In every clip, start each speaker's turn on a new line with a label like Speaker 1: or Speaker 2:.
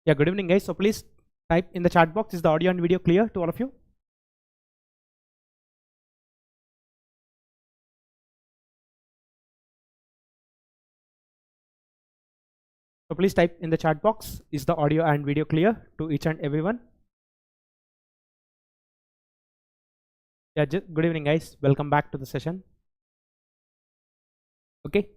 Speaker 1: Yeah, good evening guys. So please type in the chat box, is the audio and video clear to all of you? So please type in the chat box, is the audio and video clear to each and everyone? Yeah, good evening guys. Welcome back to the session. Okay.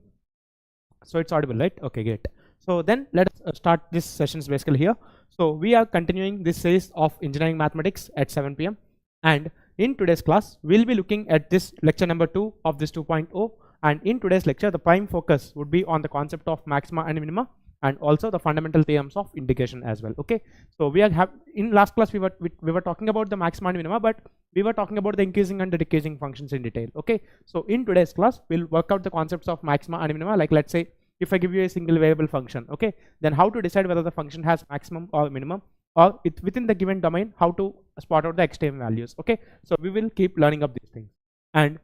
Speaker 1: So it's audible, right? Okay, great. So then let us start this sessions basically here. So we are continuing this series of engineering mathematics at 7 p.m. And in today's class, we'll be looking at this lecture number 2 of this 2.0. And in today's lecture, the prime focus would be on the concept of maxima and minima, and also the fundamental theorems of integration as well. Okay. So we are in last class we were talking about the maxima and minima, but we were talking about the increasing and the decreasing functions in detail. Okay. So in today's class, we'll work out the concepts of maxima and minima. Like let's say if I give you a single variable function, okay, then how to decide whether the function has maximum or minimum, or within the given domain, how to spot out the extreme values. Okay. So we will keep learning of these things. And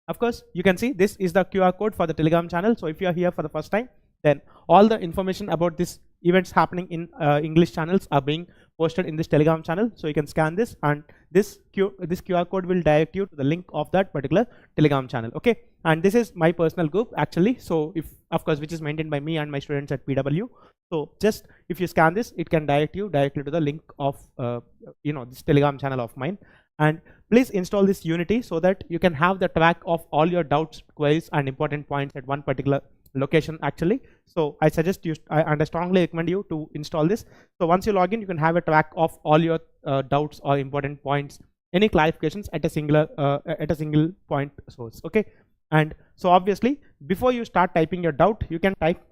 Speaker 1: of course, you can see this is the QR code for the Telegram channel. So if you are here for the first time, then all the information about this events happening in English channels are being posted in this Telegram channel. So you can scan this, and this QR code will direct you to the link of that particular Telegram channel. Okay. And this is my personal group actually. So if, of course, which is maintained by me and my students at PW. So just if you scan this, it can direct you directly to the link of this Telegram channel of mine. And please install this Unity so that you can have the track of all your doubts, queries, and important points at one particular location actually. So I suggest you and I strongly recommend you to install this. So once you log in, you can have a track of all your doubts or important points, any clarifications at a single point source. Okay. And so obviously before you start typing your doubt, you can type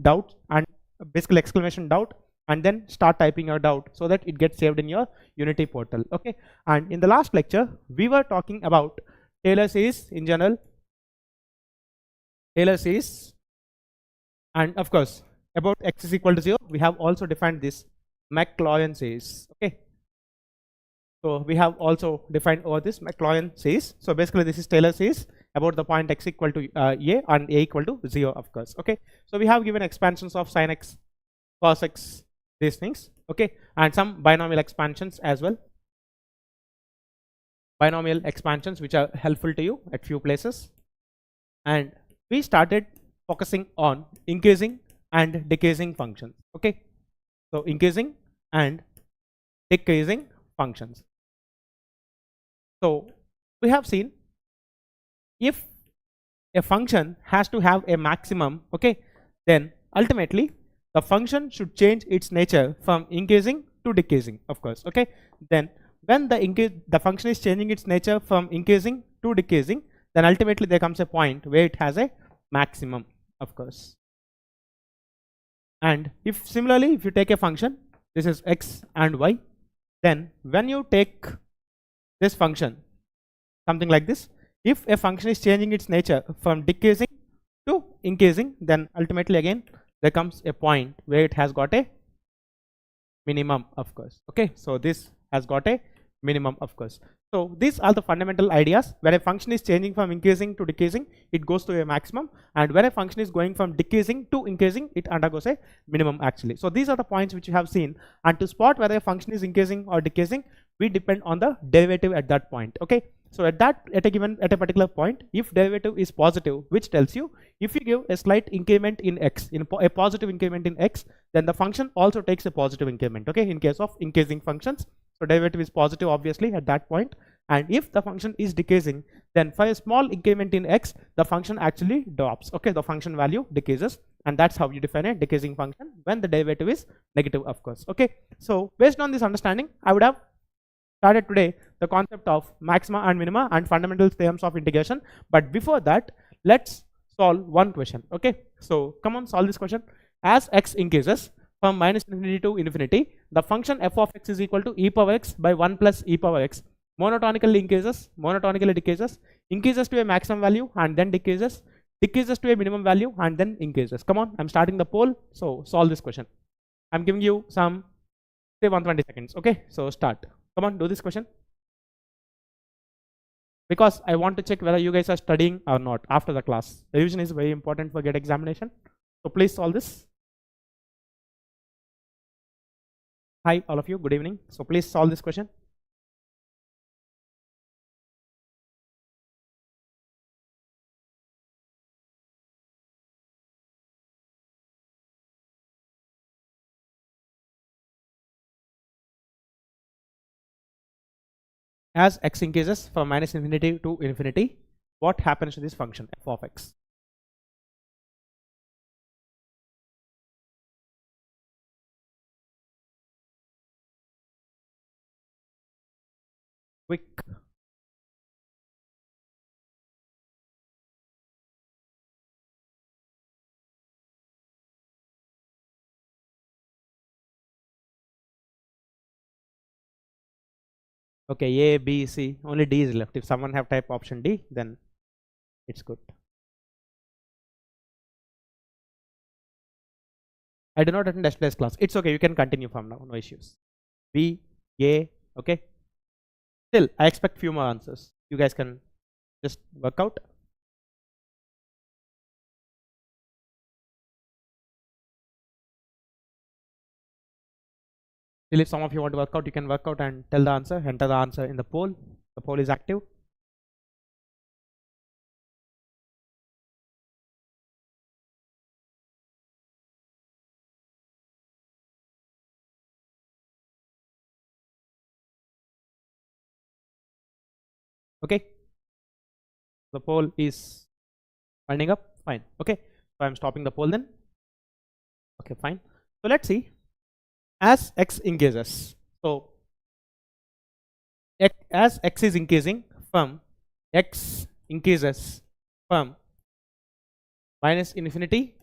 Speaker 1: #doubt and basically exclamation doubt, and then start typing your doubt so that it gets saved in your Unity portal. Okay. And in the last lecture, we were talking about Taylor series in general, Taylor series, and of course about x is equal to 0. We have also defined this Maclaurin series. Okay. So we have also defined over this Maclaurin series. So basically this is Taylor series about the point x equal to a and a equal to 0, of course. Okay. So we have given expansions of sin x, cos x, these things. Okay. And some binomial expansions as well, binomial expansions which are helpful to you at few places. And we started focusing on increasing and decreasing functions. Okay. So increasing and decreasing functions. So we have seen if a function has to have a maximum, okay, then ultimately the function should change its nature from increasing to decreasing, of course. Okay. Then when the function is changing its nature from increasing to decreasing, then ultimately there comes a point where it has a maximum, of course. And if similarly, if you take a function, this is x and y, then when you take this function, something like this, if a function is changing its nature from decreasing to increasing, then ultimately again there comes a point where it has got a minimum, of course. Okay. So this has got a minimum, of course. So these are the fundamental ideas. When a function is changing from increasing to decreasing, it goes to a maximum, and when a function is going from decreasing to increasing, it undergoes a minimum actually. So these are the points which you have seen, and to spot whether a function is increasing or decreasing, we depend on the derivative at that point. Okay. So at a particular point, if derivative is positive, which tells you if you give a slight increment in x, a positive increment in x, then the function also takes a positive increment. Okay. In case of increasing functions, so derivative is positive obviously at that point. And if the function is decreasing, then for a small increment in x, the function actually drops. Okay. The function value decreases, and that's how you define a decreasing function when the derivative is negative, of course. Okay. So based on this understanding, I would have started today the concept of maxima and minima and fundamental theorems of integration. But before that, let's solve one question. Okay. So come on, solve this question. As x increases from -infinity to infinity, the function f of x is equal to e power x by 1 plus e power x monotonically increases, monotonically decreases, increases to a maximum value and then decreases, decreases to a minimum value and then increases. Come on, I'm starting the poll. So solve this question. I'm giving you some, say 120 seconds. Okay. So start. Come on, do this question, because I want to check whether you guys are studying or not after the class. Revision is very important for GATE examination. So please solve this. Hi all of you, good evening. So please solve this question. As x increases from minus infinity to infinity, what happens to this function f of x? Quick. Okay, A, B, C, only D is left. If someone have type option D, then it's good. I do not attend yesterday's class. It's okay, you can continue from now, no issues. B, A, okay. Still, I expect few more answers. You guys can just work out. Still, if some of you want to work out, you can work out and tell the answer, enter the answer in the poll. The poll is active. Okay, the poll is winding up. Fine. Okay, so I'm stopping the poll then. Okay, fine. So let's see. As x increases, so as x is increasing from minus infinity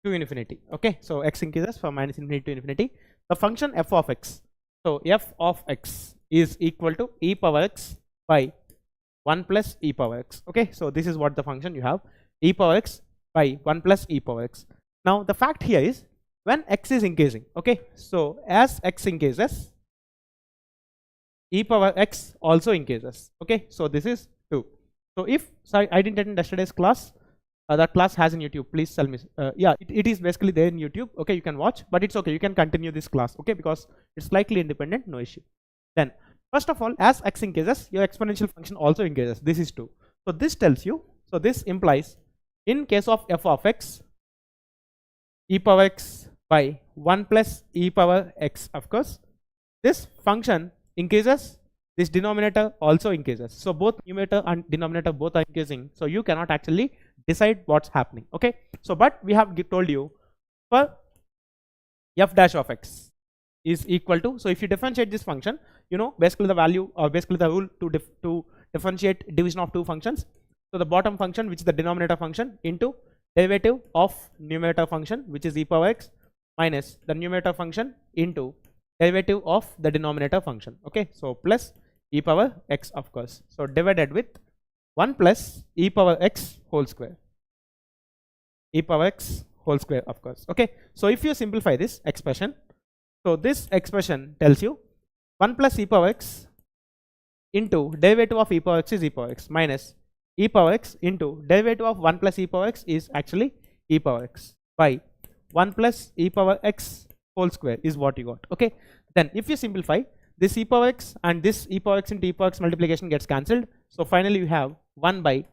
Speaker 1: to infinity. Okay, so x increases from minus infinity to infinity. The function f of x, so f of x is equal to e power x by 1 plus e power x. Okay, so this is what the function you have, e power x by 1 plus e power x. Now the fact here is when x is increasing, okay, so as x increases, e power x also increases. Okay, so this is 2. So if, sorry, I didn't attend yesterday's class, that class has in YouTube, please tell me. Yeah, it is basically there in YouTube. Okay, you can watch, but it's okay, you can continue this class, okay, because it's slightly independent, no issue. Then first of all, as x increases, your exponential function also increases. This is 2. So this tells you, so this implies in case of f of x, e power x by 1 plus e power x, of course, this function increases, this denominator also increases. So both numerator and denominator both are increasing. So you cannot actually decide what's happening. Okay, so but we have told you for f dash of x is equal to, so if you differentiate this function, you know, basically the value, or basically the rule to differentiate division of two functions. So the bottom function, which is the denominator function, into derivative of numerator function, which is e power x, minus the numerator function into derivative of the denominator function. Okay, so plus e power x, of course, so divided with 1 plus e power x whole square, e power x whole square, of course. Okay, so if you simplify this expression, so this expression tells you 1 plus e power x into derivative of e power x is e power x, minus e power x into derivative of 1 plus e power x is actually e power x, by 1 plus e power x whole square is what you got. Okay, then if you simplify, this e power x and this e power x into e power x multiplication gets cancelled. So finally you have 1 by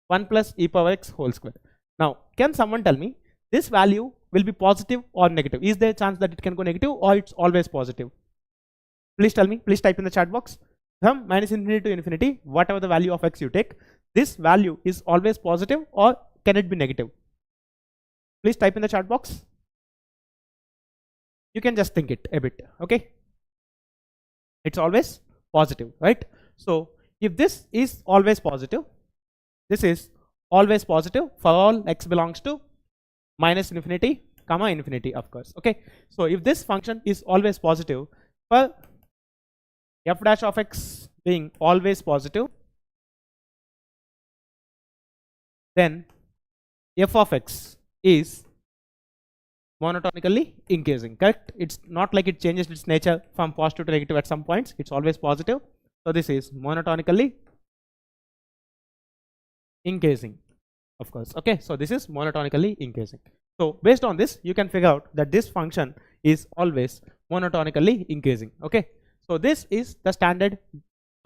Speaker 1: 1 plus e power x whole square. Now can someone tell me this value will be positive or negative? Is there a chance that it can go negative, or it's always positive? Please tell me, please type in the chat box. From minus infinity to infinity, whatever the value of x you take, this value is always positive or can it be negative? Please type in the chat box. You can just think it a bit. Okay, it's always positive, right? So if this is always positive, this is always positive for all x belongs to minus infinity comma infinity, of course. Okay, so if this function is always positive for f dash of x being always positive, then f of x is monotonically increasing, correct? It's not like it changes its nature from positive to negative at some points, it's always positive. So this is monotonically increasing, of course. Okay, so this is monotonically increasing. So based on this, you can figure out that this function is always monotonically increasing. Okay, so this is the standard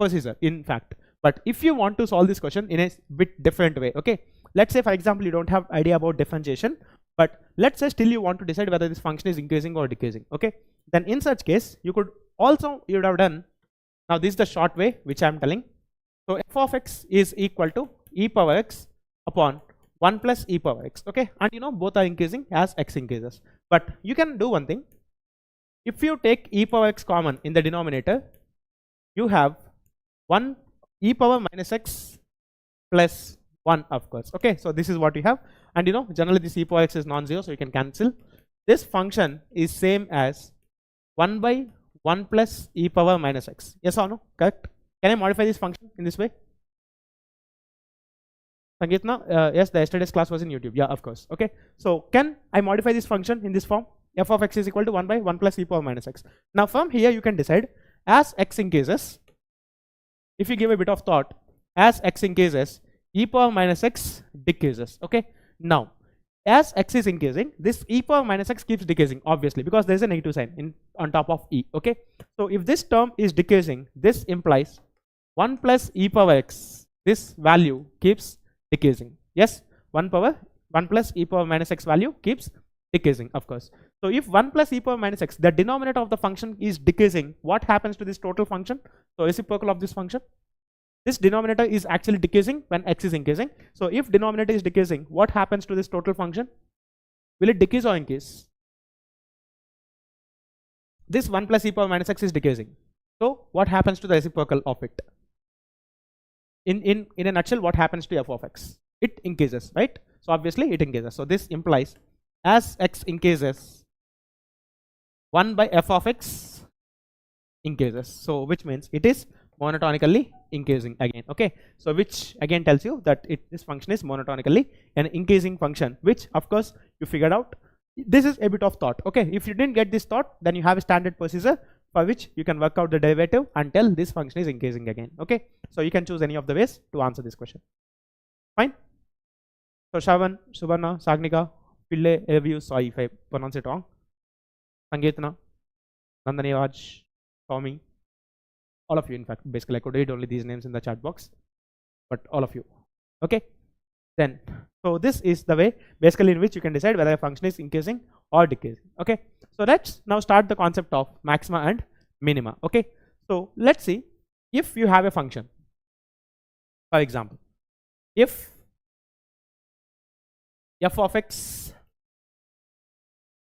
Speaker 1: procedure in fact. But if you want to solve this question in a bit different way, okay, let's say for example you don't have idea about differentiation, but let's say still you want to decide whether this function is increasing or decreasing. Okay, then in such case you would have done, now this is the short way which I am telling. So f of x is equal to e power x upon 1 plus e power x. Okay, and you know both are increasing as x increases. But you can do one thing. If you take e power x common in the denominator, you have 1 e power minus x plus 1, of course. Okay, so this is what you have, and you know generally this e power x is non-zero, so you can cancel. This function is same as 1 by 1 plus e power minus x. Yes or no? Correct? Can I modify this function in this way? Sangeetna, yes, the yesterday's class was in YouTube. Yeah, of course. Okay, so can I modify this function in this form? F of x is equal to 1 by 1 plus e power minus x. Now from here you can decide, as x increases, if you give a bit of thought, as x increases, e power minus x decreases. Okay, now as x is increasing, this e power minus x keeps decreasing, obviously, because there is a negative sign on top of e. Okay, so if this term is decreasing, this implies 1 plus e power x, this value keeps decreasing. Yes, 1 plus e power minus x value keeps decreasing, of course. So if 1 plus e power minus x, the denominator of the function is decreasing, what happens to this total function? So reciprocal of this function, this denominator is actually decreasing when x is increasing. So if denominator is decreasing, what happens to this total function? Will it decrease or increase? This 1 plus e power minus x is decreasing. So what happens to the reciprocal of it? In a nutshell, what happens to f of x? It increases, right? So obviously it increases. So this implies as x increases, 1 by f of x increases. So which means it is monotonically increasing again. Okay, so which again tells you that this function is monotonically an increasing function, which of course you figured out. This is a bit of thought. Okay, if you didn't get this thought, then you have a standard procedure for which you can work out the derivative until this function is increasing again. Okay, so you can choose any of the ways to answer this question. Fine. So Shavan, Subarna, Sagnika, Pille, review, sorry if I pronounce it wrong, Sangeetna, Nandani Raj, Tommy, all of you. In fact, basically I could read only these names in the chat box, but all of you. Okay, then so this is the way basically in which you can decide whether a function is increasing or decreasing. Okay, so let's now start the concept of maxima and minima. Okay, so let's see, if you have a function, for example, if f of x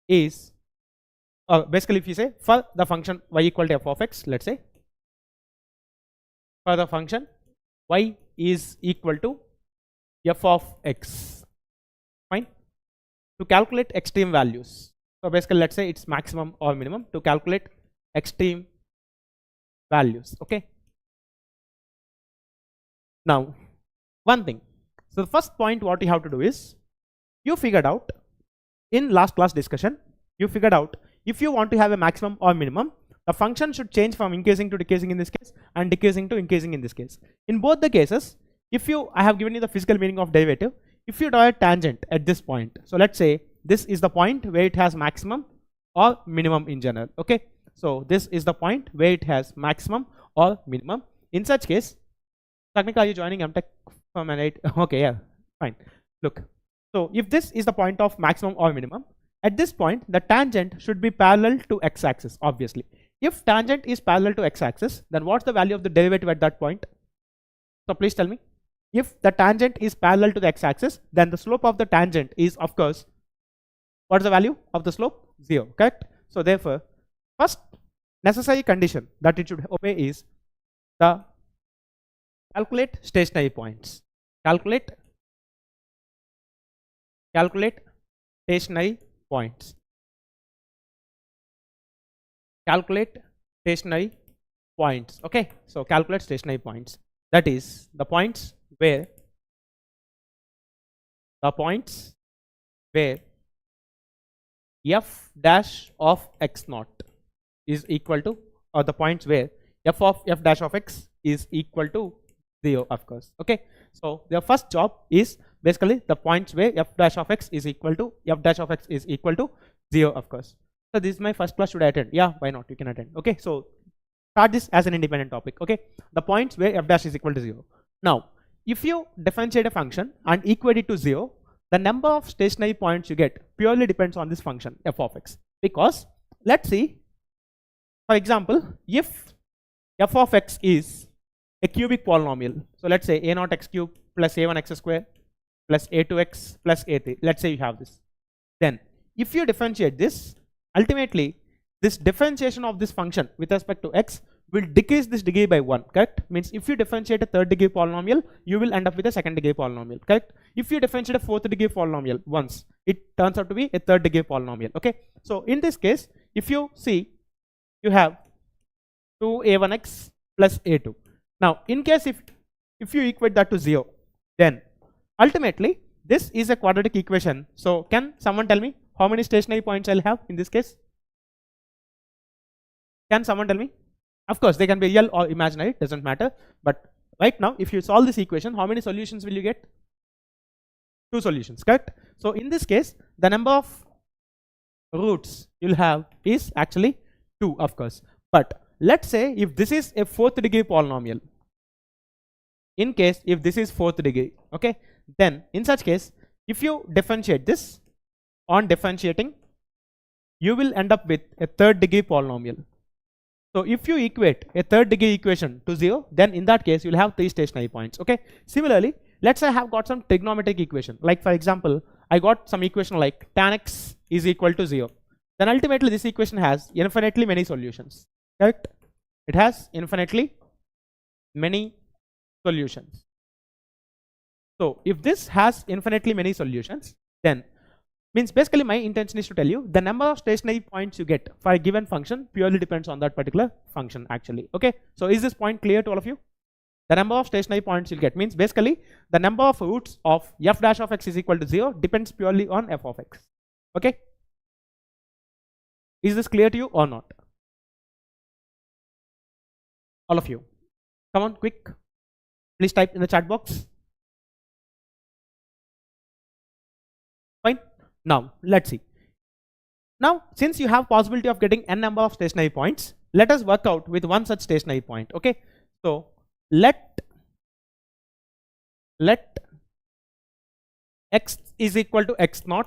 Speaker 1: is basically if you say for the function y equal to f of x, let's say for the function y is equal to f of x, fine, to calculate extreme values. So basically let's say it's maximum or minimum, to calculate extreme values. Okay, now one thing, so the first point what you have to do is, you figured out in last class discussion, you figured out if you want to have a maximum or minimum, the function should change from increasing to decreasing in this case and decreasing to increasing in this case. In both the cases, if you, I have given you the physical meaning of derivative, if you draw a tangent at this point, so let's say this is the point where it has maximum or minimum in general. Okay, so this is the point where it has maximum or minimum. In such case, Technical, are you joining MTech from an 8? Okay, yeah, fine. Look, so if this is the point of maximum or minimum, at this point the tangent should be parallel to x-axis, obviously. If tangent is parallel to x-axis, then what's the value of the derivative at that point? So please tell me. If the tangent is parallel to the x-axis, then the slope of the tangent is, of course, what's the value of the slope? 0, correct? So therefore, first necessary condition that it should obey is the calculate stationary points. Calculate stationary points. Calculate stationary points. Okay, so calculate stationary points. That is the points where f dash of x naught is equal to, or the points where f of f dash of x is equal to 0, of course. Okay, so the first job is basically the points where f dash of x is equal to 0, of course. So this is my first class, should I attend? Yeah, why not? You can attend. Okay, so start this as an independent topic. Okay, the points where f dash is equal to 0. Now, if you differentiate a function and equate it to 0, the number of stationary points you get purely depends on this function f of x. Because let's see, for example, if f of x is a cubic polynomial, so let's say a0 x cube plus a1 x square plus a2x plus a3. Let's say you have this. Then if you differentiate this, ultimately this differentiation of this function with respect to x will decrease this degree by 1, correct? Means if you differentiate a third degree polynomial, you will end up with a second degree polynomial, correct? If you differentiate a fourth degree polynomial once, it turns out to be a third degree polynomial. Okay, so in this case, if you see, you have 2a1x plus a2. Now in case if you equate that to 0, then ultimately this is a quadratic equation. So can someone tell me how many stationary points I'll have in this case? Can someone tell me? Of course, they can be real or imaginary, doesn't matter. But right now, if you solve this equation, how many solutions will you get? 2 solutions, correct? So in this case, the number of roots you'll have is actually 2, of course. But let's say if this is a 4th degree polynomial, in case if this is 4th degree, okay, then in such case, if you differentiate this, on differentiating, you will end up with a 3rd degree polynomial. So if you equate a 3rd degree equation to 0, then in that case, you'll have 3 stationary points. Okay. Similarly, let's say I have got some trigonometric equation. Like for example, I got some equation like tan x is equal to 0. Then ultimately this equation has infinitely many solutions. Correct? It has infinitely many solutions. So if this has infinitely many solutions, then means basically my intention is to tell you the number of stationary points you get for a given function purely depends on that particular function actually. Okay, so is this point clear to all of you? The number of stationary points you'll get means basically the number of roots of f dash of x is equal to 0 depends purely on f of x. Okay, is this clear to you or not? All of you, come on, quick, please type in the chat box. Fine. Now let's see. Now since you have possibility of getting n number of stationary points, let us work out with one such stationary point. Okay, so let x is equal to x0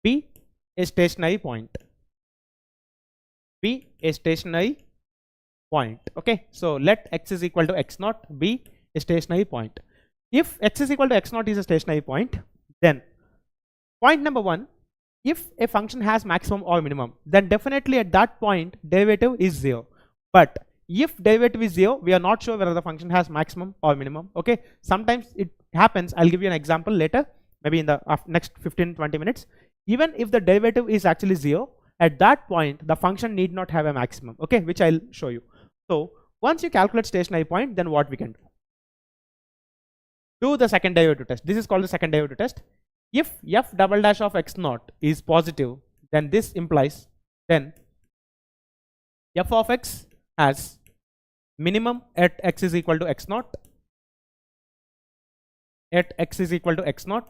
Speaker 1: be a stationary point. Be a stationary point. Okay, so let x is equal to x0 be a stationary point. If x is equal to x0 is a stationary point, then point number 1, if a function has maximum or minimum, then definitely at that point derivative is 0. But if derivative is 0, we are not sure whether the function has maximum or minimum. Okay, sometimes it happens. I'll give you an example later, maybe in the next 15-20 minutes. Even if the derivative is actually 0, at that point the function need not have a maximum. Okay, which I'll show you. So once you calculate stationary point, then what we can do the second derivative test. This is called the second derivative test. If f double dash of x0 is positive, then this implies then f of x has minimum at x is equal to x0, at x is equal to x0,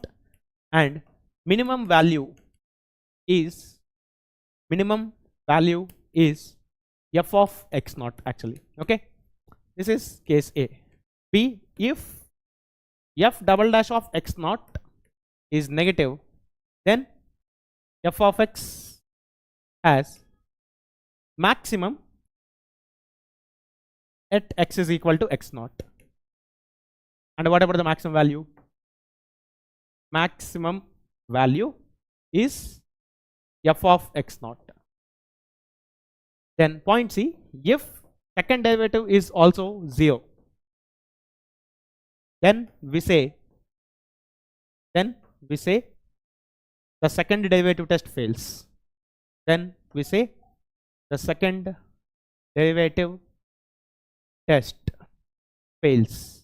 Speaker 1: and minimum value is f of x0 actually. Okay, this is case A. B, if f double dash of x0 is negative, then f of x has maximum at x is equal to x0. And what about the maximum value? Maximum value is f of x0. Then point C, if second derivative is also 0, then we say the second derivative test fails. Then we say the second derivative test fails.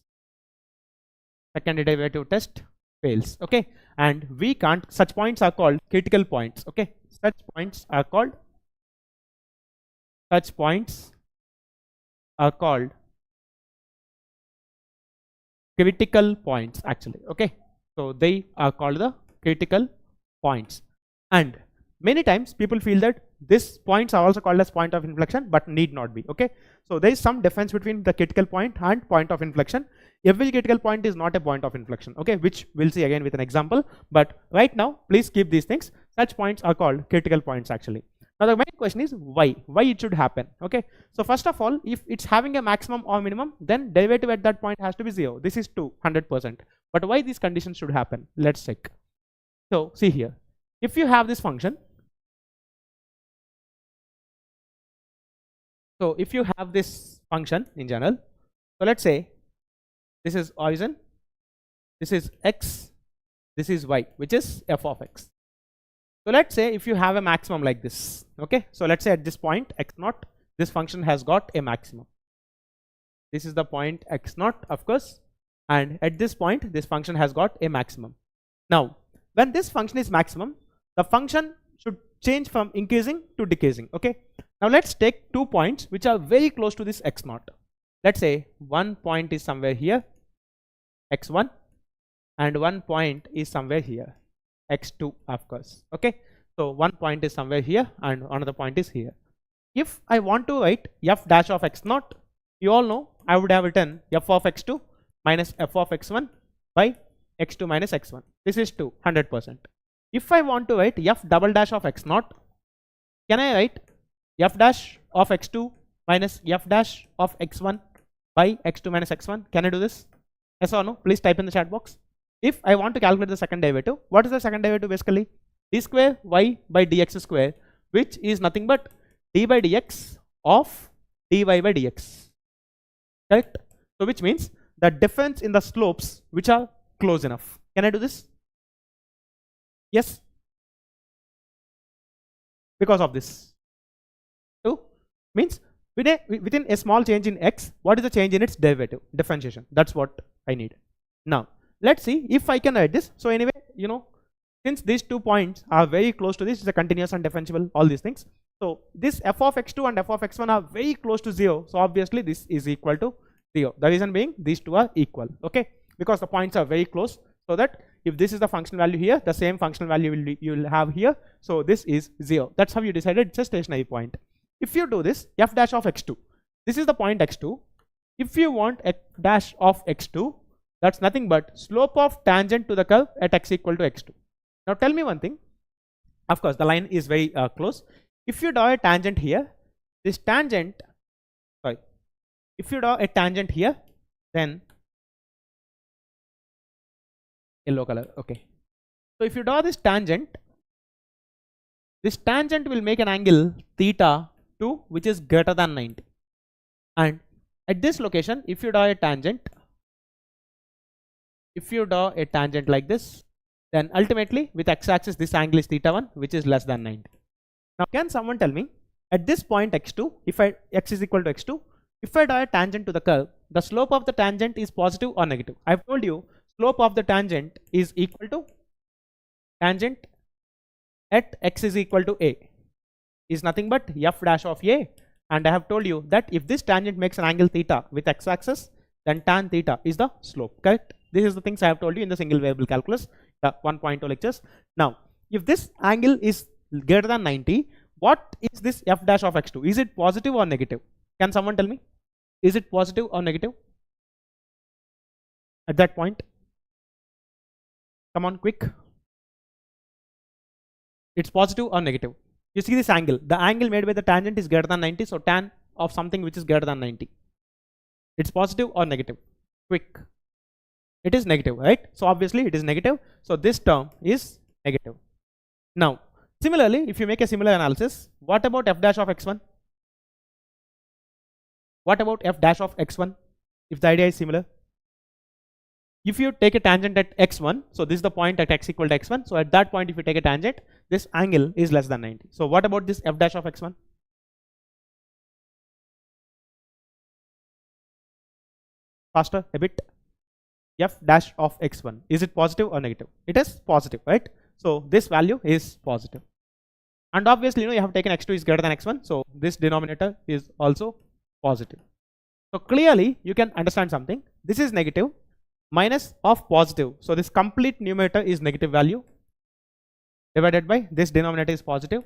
Speaker 1: Second derivative test fails. Okay, and we can't, such points are called critical points. Okay, such points are called critical points actually. Okay, so they are called the critical points. And many times people feel that these points are also called as point of inflection, but need not be. Okay, so there is some difference between the critical point and point of inflection. Every critical point is not a point of inflection, okay, which we'll see again with an example. But right now, please keep these things. Such points are called critical points actually. Now the main question is why it should happen. Okay, so first of all, if it's having a maximum or minimum, then derivative at that point has to be 0. This is 200%. But why these conditions should happen? Let's check. So see here, if you have this function, so if you have this function in general, so let's say this is origin, this is x, this is y, which is f of x. So let's say if you have a maximum like this, okay, so let's say at this point x0, this function has got a maximum. This is the point x0, of course, and at this point this function has got a maximum. Now when this function is maximum, the function should change from increasing to decreasing. Okay, now let's take 2 points which are very close to this x0. Let's say one point is somewhere here, x1, and one point is somewhere here, x2, of course. Okay, so one point is somewhere here and another point is here. If I want to write f dash of x0, you all know I would have written f of x2 minus f of x1 by x2 minus x1. This is 200%. If I want to write f double dash of x0, can I write f dash of x2 minus f dash of x1 by x2 minus x1? Can I do this? Yes or no? Please type in the chat box. If I want to calculate the second derivative, what is the second derivative basically? D square y by dx square, which is nothing but d by dx of dy by dx. Correct? So which means the difference in the slopes which are close enough. Can I do this? Yes? Because of this. So means within a small change in x, what is the change in its derivative? Differentiation. That's what I need. Now let's see if I can write this. So anyway, you know, since these 2 points are very close to this, is a continuous and differentiable, all these things. So this f of x2 and f of x1 are very close to 0. So obviously this is equal to 0. The reason being these two are equal. Okay, because the points are very close. So that if this is the function value here, the same functional value you will have here. So this is 0. That's how you decided it's a stationary point. If you do this, f dash of x2, this is the point x2. If you want f dash of x2, that's nothing but slope of tangent to the curve at x equal to x2. Now tell me one thing. Of course, the line is very close. If you draw a tangent here, this tangent, sorry, if you draw a tangent here, then yellow color, okay. So if you draw this tangent will make an angle theta 2, which is greater than 90. And at this location, if you draw a tangent like this, then ultimately with x-axis this angle is theta 1, which is less than 90. Now can someone tell me, at this point x2, if x is equal to x2, if I draw a tangent to the curve, the slope of the tangent is positive or negative? I've told you slope of the tangent is equal to tangent at x is equal to a is nothing but f dash of a, and I have told you that if this tangent makes an angle theta with x-axis, then tan theta is the slope. Correct? This is the things I have told you in the single variable calculus, 1.2 lectures. Now if this angle is greater than 90, what is this f dash of x2? Is it positive or negative? Can someone tell me? Is it positive or negative at that point? Come on, quick. It's positive or negative? You see this angle, the angle made by the tangent is greater than 90, so tan of something which is greater than 90. It's positive or negative? Quick. It is negative, right? So obviously it is negative, so this term is negative. Now similarly, if you make a similar analysis, what about f dash of x1? What about f dash of x1 if the idea is similar? If you take a tangent at x1, so this is the point at x equal to x1, so at that point if you take a tangent, this angle is less than 90. So what about this f dash of x1? Faster a bit. F dash of x1, is it positive or negative? It is positive, right? So this value is positive. And obviously, you know, you have taken x2 is greater than x1, so this denominator is also positive. So clearly you can understand something. This is negative minus of positive, so this complete numerator is negative value. divided by this denominator is positive,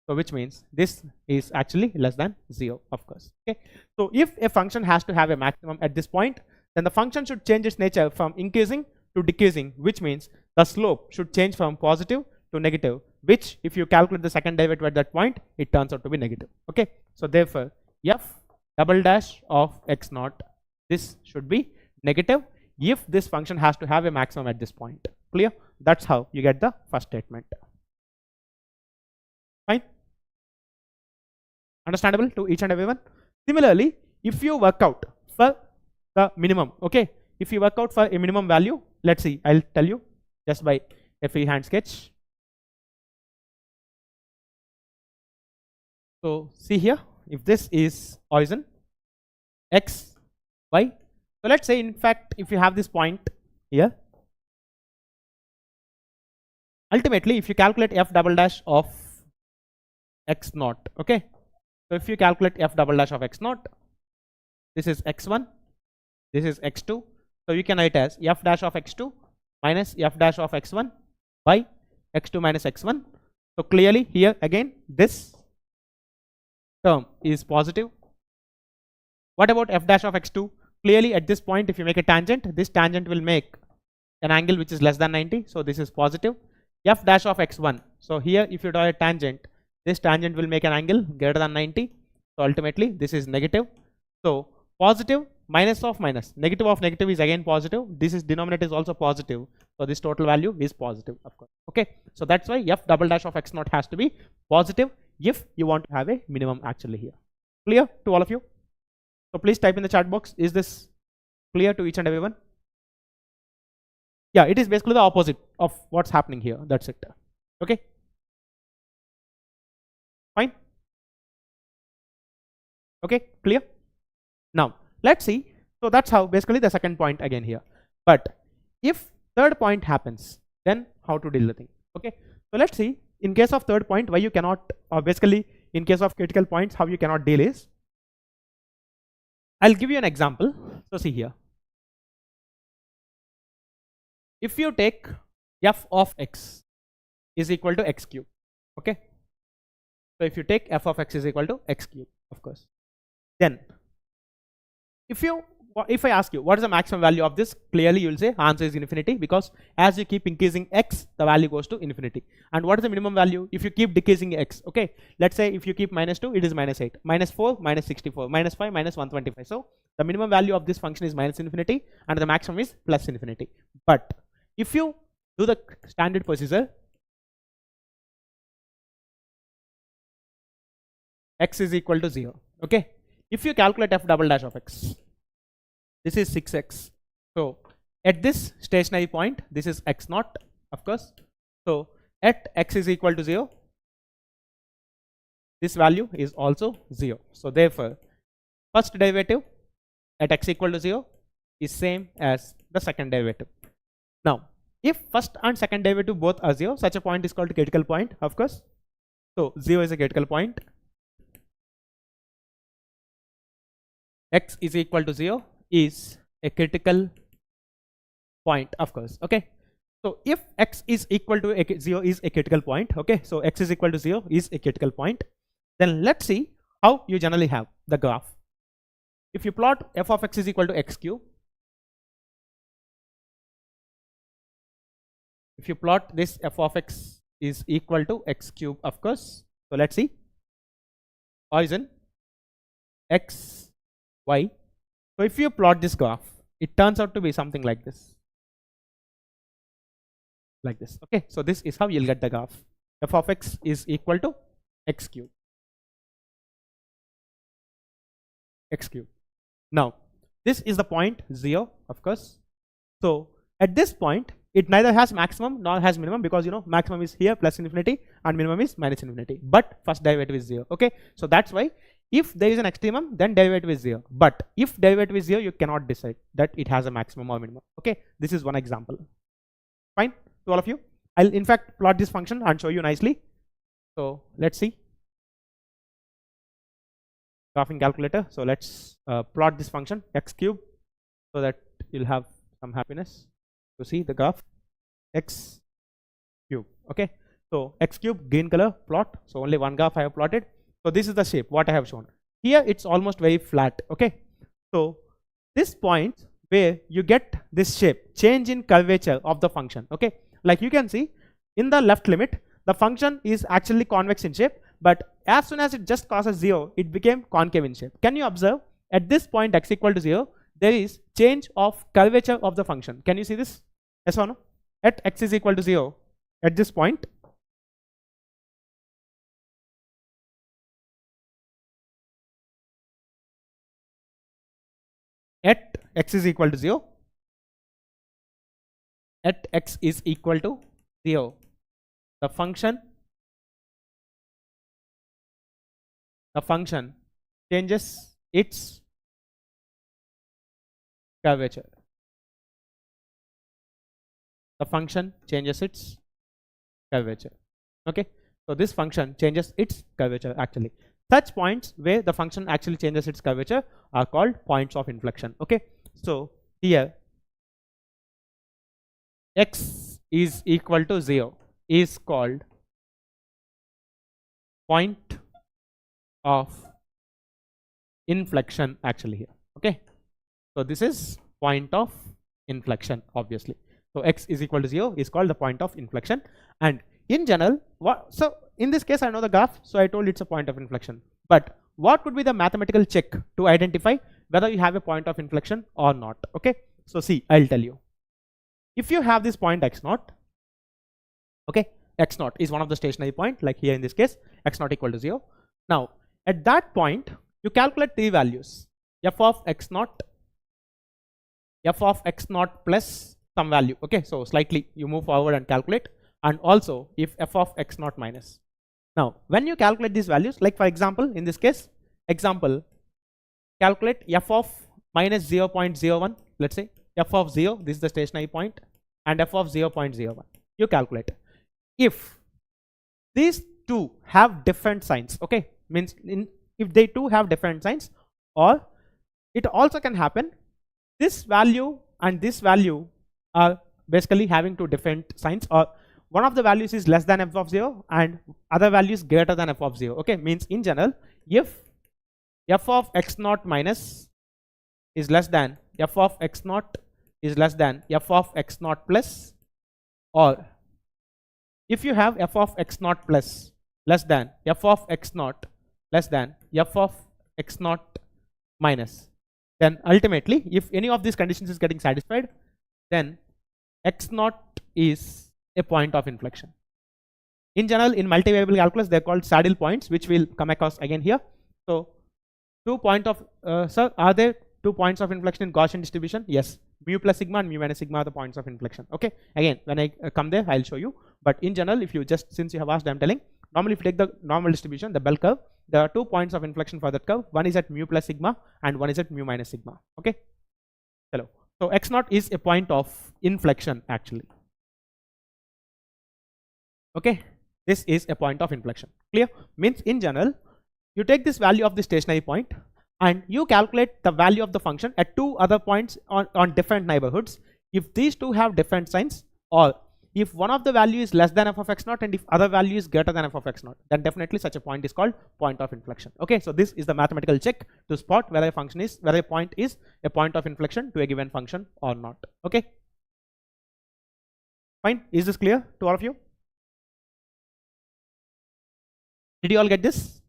Speaker 1: so which means this is actually less than 0, of course. Okay, so if a function has to have a maximum at this point, then the function should change its nature from increasing to decreasing, which means the slope should change from positive to negative, which if you calculate the second derivative at that point, it turns out to be negative. Okay, so therefore f double dash of x0, this should be negative if this function has to have a maximum at this point. Clear? That's how you get the first statement. Fine? Understandable to each and everyone? Similarly, if you work out for the minimum, okay, if you work out for a minimum value, let's see, I'll tell you just by a freehand sketch. So see here, if this is origin x, y, so let's say in fact if you have this point here, ultimately if you calculate f double dash of x0, okay, so if you calculate f double dash of x0, this is x1, this is x2, so you can write as f dash of x2 minus f dash of x1 by x2 minus x1. So clearly here again this term is positive. What about f dash of x2? Clearly at this point if you make a tangent, this tangent will make an angle which is less than 90, so this is positive. F dash of x1, so here if you draw a tangent, this tangent will make an angle greater than 90, so ultimately this is negative. So positive minus of minus, negative of negative is again positive, this is denominator is also positive, so this total value is positive, of course. Okay, so that's why f double dash of x0 has to be positive if you want to have a minimum actually here. Clear to all of you? So please type in the chat box, is this clear to each and everyone? Yeah, it is basically the opposite of what's happening here, that's it. Okay, fine. Okay, clear? Now let's see, so that's how basically the second point again here. But if third point happens, then how to deal with the thing? Okay, so let's see, in case of third point, why you cannot, or basically in case of critical points, how you cannot deal is, I'll give you an example. So see here, if you take f of x is equal to x cube, okay, so if you take f of x is equal to x cube, of course, then if I ask you what is the maximum value of this, clearly you will say answer is infinity, because as you keep increasing x, the value goes to infinity. And what is the minimum value if you keep decreasing x? Okay, let's say if you keep -2, it is -8, -4, -64, -5, -125. So the minimum value of this function is -infinity and the maximum is +infinity. But if you do the standard procedure, x is equal to 0, okay, if you calculate f double dash of x, this is 6x, so at this stationary point this is x0, of course, so at x is equal to 0, this value is also 0. So therefore first derivative at x equal to 0 is same as the second derivative. Now if first and second derivative both are 0, such a point is called critical point, of course. So 0 is a critical point, x is equal to 0 is a critical point, of course. Okay, so if x is equal to 0 is a critical point, okay, so x is equal to 0 is a critical point, then let's see how you generally have the graph. If you plot f of x is equal to x cube, if you plot this f of x is equal to x cube, of course, so let's see, origin x, y. So if you plot this graph, it turns out to be something like this, okay, so this is how you'll get the graph. F of x is equal to x cube, now this is the point 0, of course. So at this point it neither has maximum nor has minimum, because you know maximum is here +infinity and minimum is -infinity, but first derivative is 0, okay, so that's why if there is an extremum, then derivative is 0, but if derivative is 0, you cannot decide that it has a maximum or minimum. Okay, this is one example. Fine to all of you. I'll in fact plot this function and show you nicely. So let's see, graphing calculator. So let's plot this function x cube, so that you'll have some happiness to see the graph x cube. Okay, So x cube green color plot. So only one graph I have plotted. So this is the shape what I have shown. Here it's almost very flat. Okay. So this point where you get this shape, change in curvature of the function. Okay. Like you can see in the left limit, the function is actually convex in shape, but as soon as it just crosses 0, it became concave in shape. Can you observe at this point x equal to 0, there is change of curvature of the function. Can you see this? Yes or no? At x is equal to 0, at this point, at x is equal to 0, at x is equal to 0, the function changes its curvature. The function changes its curvature. Okay. So this function changes its curvature actually. Such points where the function actually changes its curvature are called points of inflection. Okay. So here x is equal to 0 is called point of inflection actually here. Okay. So this is point of inflection obviously. So x is equal to 0 is called the point of inflection. And in general, so in this case I know the graph, so I told it's a point of inflection. But what would be the mathematical check to identify whether you have a point of inflection or not? Okay. So see, I'll tell you. If you have this point x0, okay, x0 is one of the stationary point, like here in this case, x0 equal to 0. Now at that point you calculate three values, f of x0, f of x0 plus some value. Okay, so slightly you move forward and calculate, and also if f of x0 minus. Now when you calculate these values, like for example in this case, calculate f of minus 0.01, let's say f of 0, this is the stationary point, and f of 0.01, you calculate. If these two have different signs, okay, means if they two have different signs, or it also can happen this value and this value are basically having two different signs, or one of the values is less than f of 0 and other value is greater than f of 0. Okay, means in general, if f of x0 minus is less than f of x0 is less than f of x0 plus, or if you have f of x0 plus less than f of x0 less than f of x0 minus, then ultimately if any of these conditions is getting satisfied, then x0 is a point of inflection. In general, in multivariable calculus, they are called saddle points, which we'll come across again here. So 2 point of sir, are there 2 points of inflection in Gaussian distribution? Yes, mu plus sigma and mu minus sigma are the points of inflection. Okay, again when I come there I'll show you, but in general, if you just, since you have asked, I'm telling, normally if you take the normal distribution, the bell curve, there are 2 points of inflection for that curve. One is at mu plus sigma and one is at mu minus sigma. Okay, hello. So x0 is a point of inflection actually. Okay, this is a point of inflection. Clear? Means in general, you take this value of the stationary point and you calculate the value of the function at 2 other points on different neighborhoods. If these two have different signs, or if one of the value is less than f of x0 and if other value is greater than f of x0, then definitely such a point is called point of inflection. Okay, so this is the mathematical check to spot whether a function is, whether a point is a point of inflection to a given function or not. Okay, fine. Is this clear to all of you? Did you all get this?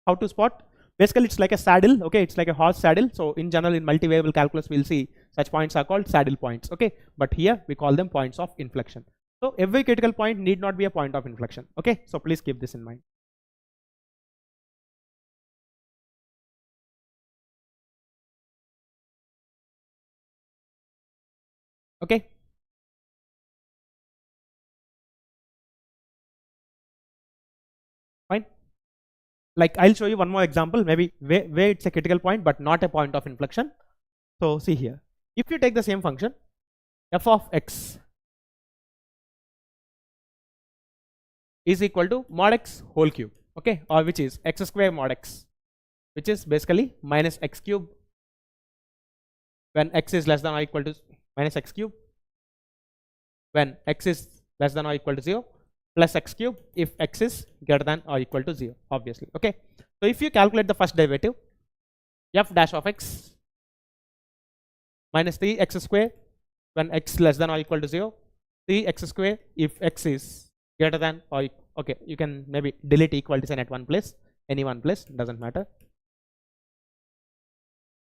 Speaker 1: How to spot? Basically it's like a saddle. Okay, it's like a horse saddle. So in general, in multivariable calculus, we'll see such points are called saddle points. Okay, but here we call them points of inflection. So every critical point need not be a point of inflection. Okay, so please keep this in mind. Okay, fine. Like I'll show you one more example, maybe where it's a critical point but not a point of inflection. So see here, if you take the same function f of x is equal to mod x whole cube, okay, or which is x square mod x, which is basically minus x cube when x is less than or equal to minus x cube when x is less than or equal to 0, plus x cube if x is greater than or equal to 0, obviously. Okay, so if you calculate the first derivative, f dash of x minus 3x square when x less than or equal to 0, 3x square if x is greater than or okay, you can maybe delete equal to sign at one place, any one place, doesn't matter.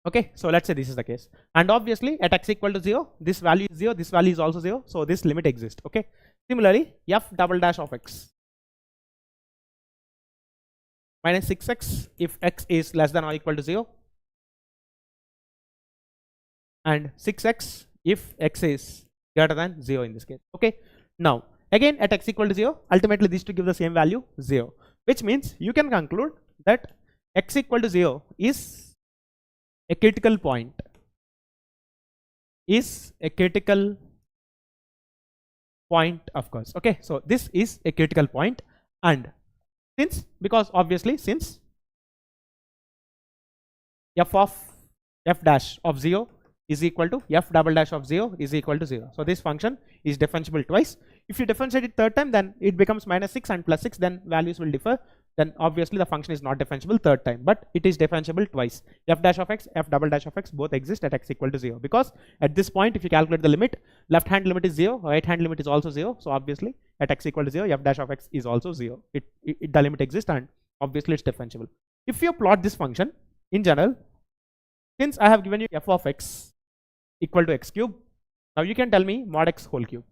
Speaker 1: Okay, so let's say this is the case, and obviously at x equal to 0, this value is 0, this value is also 0, so this limit exists. Okay, similarly f double dash of x minus 6x if x is less than or equal to 0, and 6x if x is greater than 0 in this case. Okay, now again at x equal to 0, ultimately these two give the same value 0, which means you can conclude that x equal to 0 is a critical point, of course. Okay, so this is a critical point, and because obviously since f dash of 0 is equal to f double dash of 0 is equal to 0, so this function is differentiable twice. If you differentiate it third time, then it becomes minus 6 and plus 6, then values will differ, then obviously the function is not differentiable third time, but it is differentiable twice. F dash of x, f double dash of x both exist at x equal to 0, because at this point if you calculate the limit, left hand limit is 0, right hand limit is also 0, so obviously at x equal to 0, f dash of x is also 0. The limit exists, and obviously it's differentiable. If you plot this function in general, since I have given you f of x equal to x cube, now you can tell me mod x whole cube.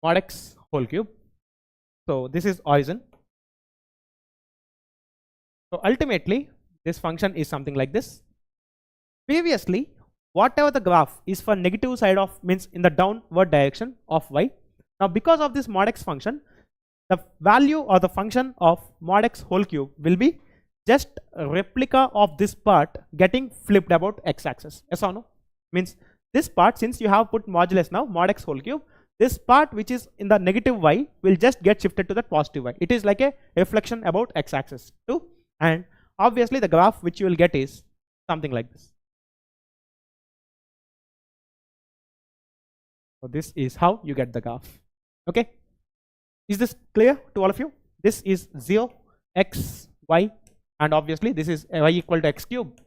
Speaker 1: Mod x whole cube. So this is origin. So ultimately this function is something like this. Previously, whatever the graph is for negative side of, means in the downward direction of y. Now because of this mod x function, the value or the function of mod x whole cube will be just a replica of this part getting flipped about x axis. Yes or no? Means this part, since you have put modulus now mod x whole cube, this part which is in the negative y will just get shifted to the positive y. It is like a reflection about x axis too, and obviously the graph which you will get is something like this. So this is how you get the graph. Okay, is this clear to all of you? This is 0, x, y, and obviously this is y equal to x cube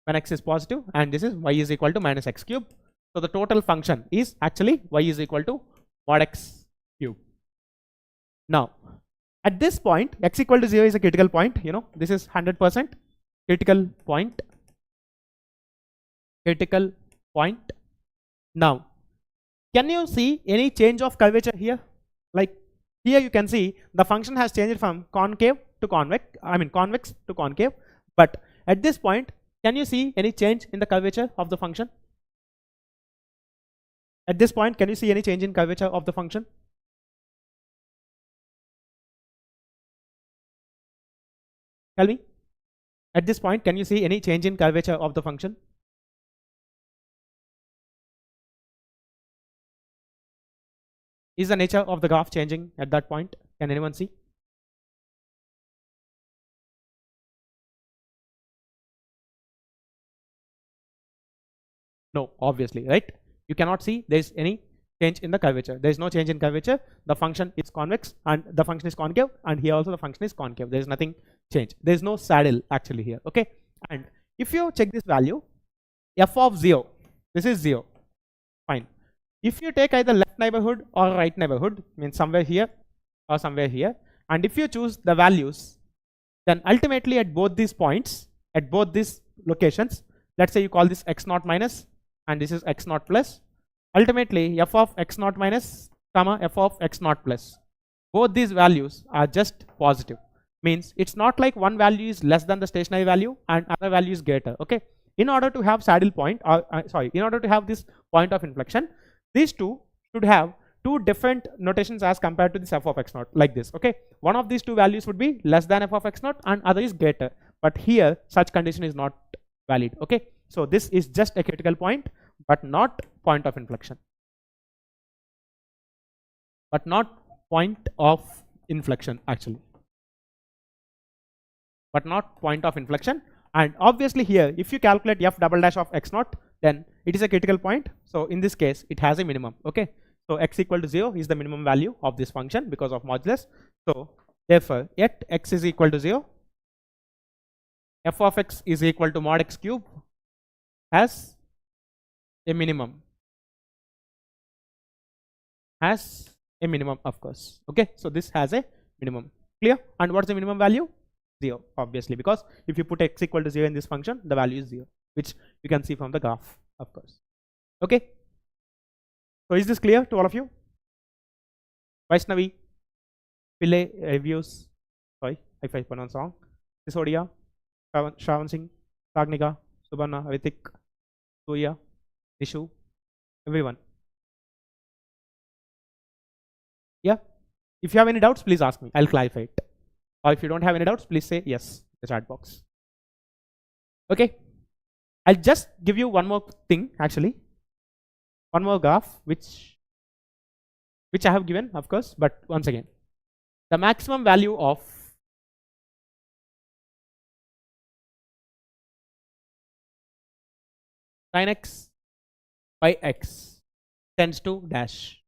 Speaker 1: when x is positive, and this is y is equal to minus x cube. So the total function is actually y is equal to mod x cube. Now at this point x equal to 0 is a critical point, you know, this is 100% critical point. Now can you see any change of curvature here? Like here you can see the function has changed from concave to convex, convex to concave, but at this point can you see any change in the curvature of the function? At this point, can you see any change in curvature of the function? Tell me. At this point, can you see any change in curvature of the function? Is the nature of the graph changing at that point? Can anyone see? No, obviously, right? You cannot see there is any change in the curvature. There is no change in curvature. The function is convex and the function is concave, and here also the function is concave. There is nothing change. There is no saddle actually here. Okay, and if you check this value, f of 0, this is 0. Fine. If you take either left neighborhood or right neighborhood, means somewhere here or somewhere here, and if you choose the values, then ultimately at both these points, at both these locations, let's say you call this x0 minus and this is x0 plus, ultimately f of x0 minus comma f of x0 plus, both these values are just positive. Means it's not like one value is less than the stationary value and other value is greater. Okay, in order to have saddle point, or in order to have this point of inflection, these two should have two different notations as compared to this f of x0, like this. Okay, one of these two values would be less than f of x0 and other is greater, but here such condition is not valid. Okay, so this is just a critical point but not point of inflection, actually, but not point of inflection. And obviously here if you calculate f double dash of x0, then it is a critical point, so in this case it has a minimum. Okay, So x equal to 0 is the minimum value of this function because of modulus. So therefore at x is equal to 0, f of x is equal to mod x cube has a minimum, of course. Okay, so this has a minimum. Clear? And what's the minimum value? 0, obviously, because if you put x equal to 0 in this function, the value is 0, which you can see from the graph, of course. Okay, so is this clear to all of you? Vaishnavi, Pillai, reviews, sorry if I pronounce wrong, Sisodia, Shravan Singh, Sagnika, Subarna, Ritik, Surya, Nishu, everyone. Yeah, if you have any doubts, please ask me, I'll clarify it. Or if you don't have any doubts, please say yes in the chat box. Okay, I'll just give you one more thing, actually, one more graph which I have given, of course, but once again, the maximum value of sin x by x tends to dash.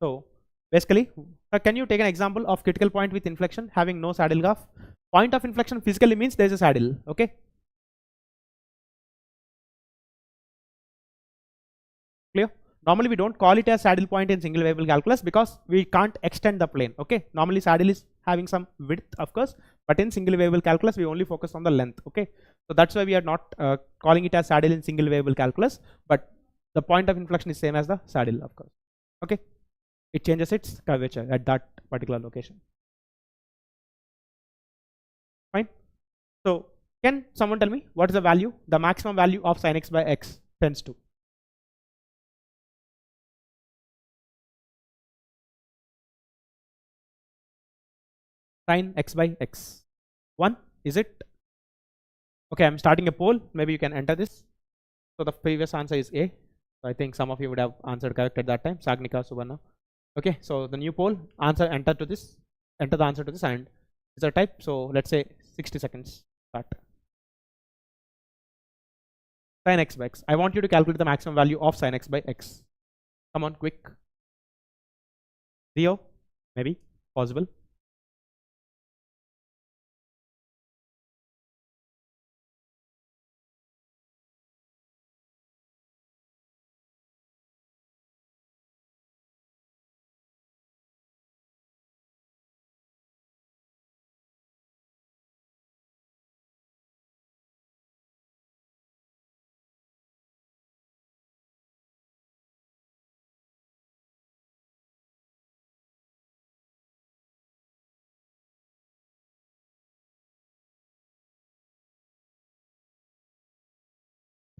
Speaker 1: So basically, can you take an example of critical point with inflection having no saddle graph? Point of inflection physically means there is a saddle. Okay, clear? Normally we don't call it as saddle point in single variable calculus because we can't extend the plane. Okay, normally saddle is having some width, of course, but in single variable calculus we only focus on the length. Okay, so that's why we are not calling it as saddle in single variable calculus, but the point of inflection is same as the saddle, of course. Okay, it changes its curvature at that particular location. Fine. So can someone tell me what is the value, the maximum value of sin x by x tends to? Sin x by x. 1, is it? Okay, I'm starting a poll. Maybe you can enter this. So the previous answer is A. So I think some of you would have answered correct at that time. Sagnika, Subarna. Okay, so the new poll, answer, enter the answer to this and is a type. So let's say 60 seconds. Start. Sin x by x. I want you to calculate the maximum value of sin x by x. Come on, quick. 0, maybe, possible.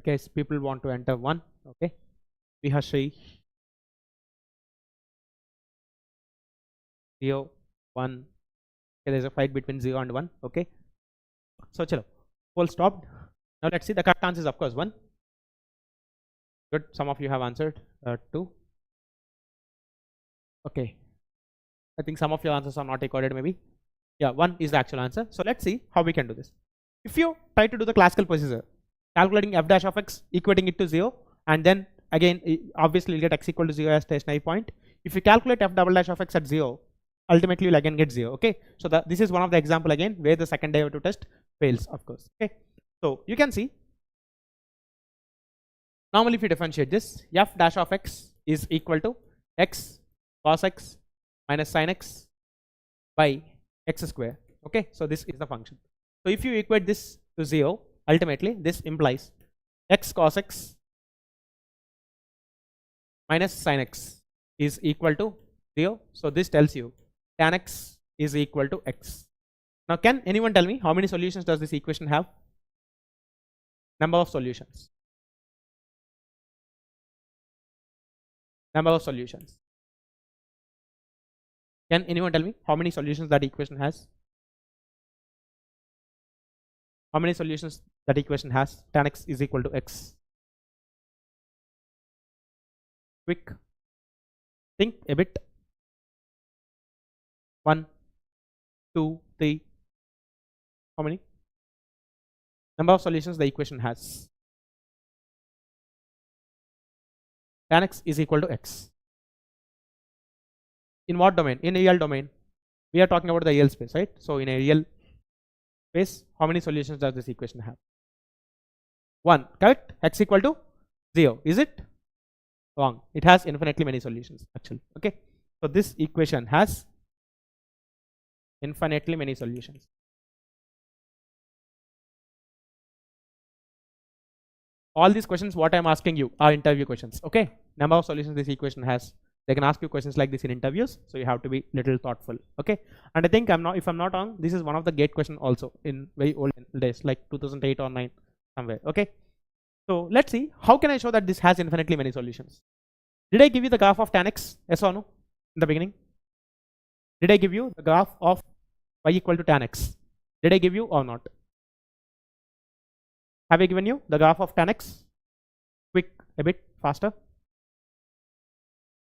Speaker 1: Case people want to enter 1. Okay, Vihashri, 0, 1. Okay, there's a fight between 0 and 1. Okay, so chalo, poll stopped. Now let's see. The correct answer is of course 1. Good, some of you have answered 2. Okay, I think some of your answers are not recorded, maybe. Yeah, 1 is the actual answer. So let's see how we can do this. If you try to do the classical procedure, calculating f dash of x, equating it to 0, and then again obviously you'll get x equal to 0 as stationary point. If you calculate f double dash of x at 0, ultimately you'll again get 0. Okay, so this is one of the example again where the second derivative test fails, of course. Okay, so you can see normally if you differentiate this, f dash of x is equal to x cos x minus sin x by x square. Okay, so this is the function. So if you equate this to 0, ultimately this implies x cos x minus sin x is equal to 0. So this tells you tan x is equal to x. Now can anyone tell me how many solutions does this equation have? Number of solutions. Number of solutions. Can anyone tell me how many solutions that equation has? How many solutions that equation has? Tan x is equal to x. Quick, think a bit. 1, 2, 3. How many? Number of solutions the equation has. tan x is equal to x. In what domain? In a real domain. We are talking about the real space, right? So in a real space, how many solutions does this equation have? 1, correct? X equal to 0. Is it? Wrong. It has infinitely many solutions actually. Okay. So this equation has infinitely many solutions. All these questions what I am asking you are interview questions. Okay. Number of solutions this equation has. They can ask you questions like this in interviews, so you have to be little thoughtful. Okay. And I think if I'm not wrong, this is one of the gate question also in very old days, like 2008 or 9 somewhere. Okay. So let's see, how can I show that this has infinitely many solutions? Did I give you the graph of tan x? Yes or no? In the beginning? Did I give you the graph of y equal to tan x? Did I give you or not? Have I given you the graph of tan x? Quick, a bit faster.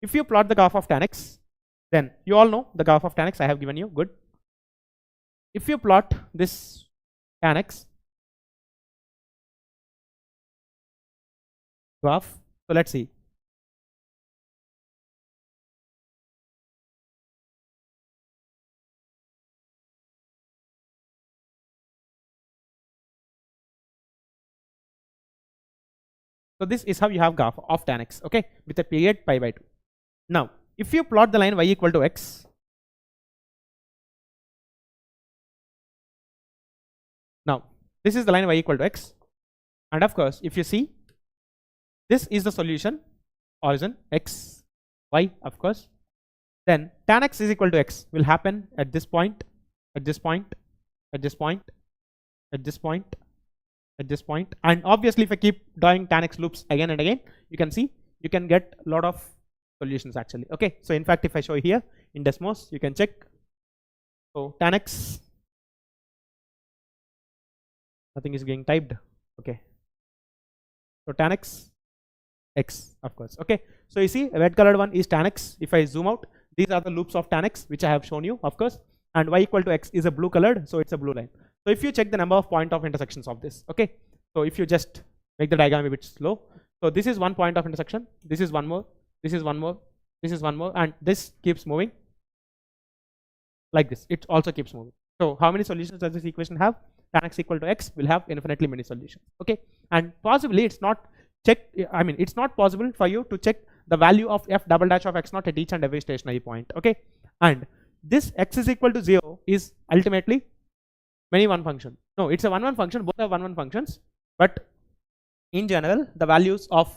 Speaker 1: If you plot the graph of tan x, then you all know the graph of tan x I have given you. Good. If you plot this tan x graph, so let's see. So this is how you have graph of tan x, okay, with a period pi by 2. Now, if you plot the line y equal to x, now this is the line y equal to x, and of course, if you see, this is the solution, origin x, y, of course. Then tan x is equal to x will happen at this point, at this point, at this point, at this point, at this point, and obviously if I keep drawing tan x loops again and again, you can see you can get a lot of solutions actually. Okay, so in fact if I show here in Desmos, you can check. So tan x, nothing is getting typed. Okay, so tan x, x of course. Okay, so you see a red colored one is tan x. If I zoom out, these are the loops of tan x which I have shown you, of course, and y equal to x is a blue colored, so it's a blue line. So if you check the number of point of intersections of this, okay, so if you just make the diagram a bit slow, so this is one point of intersection, this is one more, this is one more, this is one more, and this keeps moving like this. It also keeps moving. So how many solutions does this equation have? Tan x equal to x will have infinitely many solutions. Okay, and possibly it's not checked. I mean, it's not possible for you to check the value of f double dash of x naught at each and every stationary point. Okay, and this x is equal to 0 is ultimately many one function. No, it's a one function. Both are one functions, but in general, the values of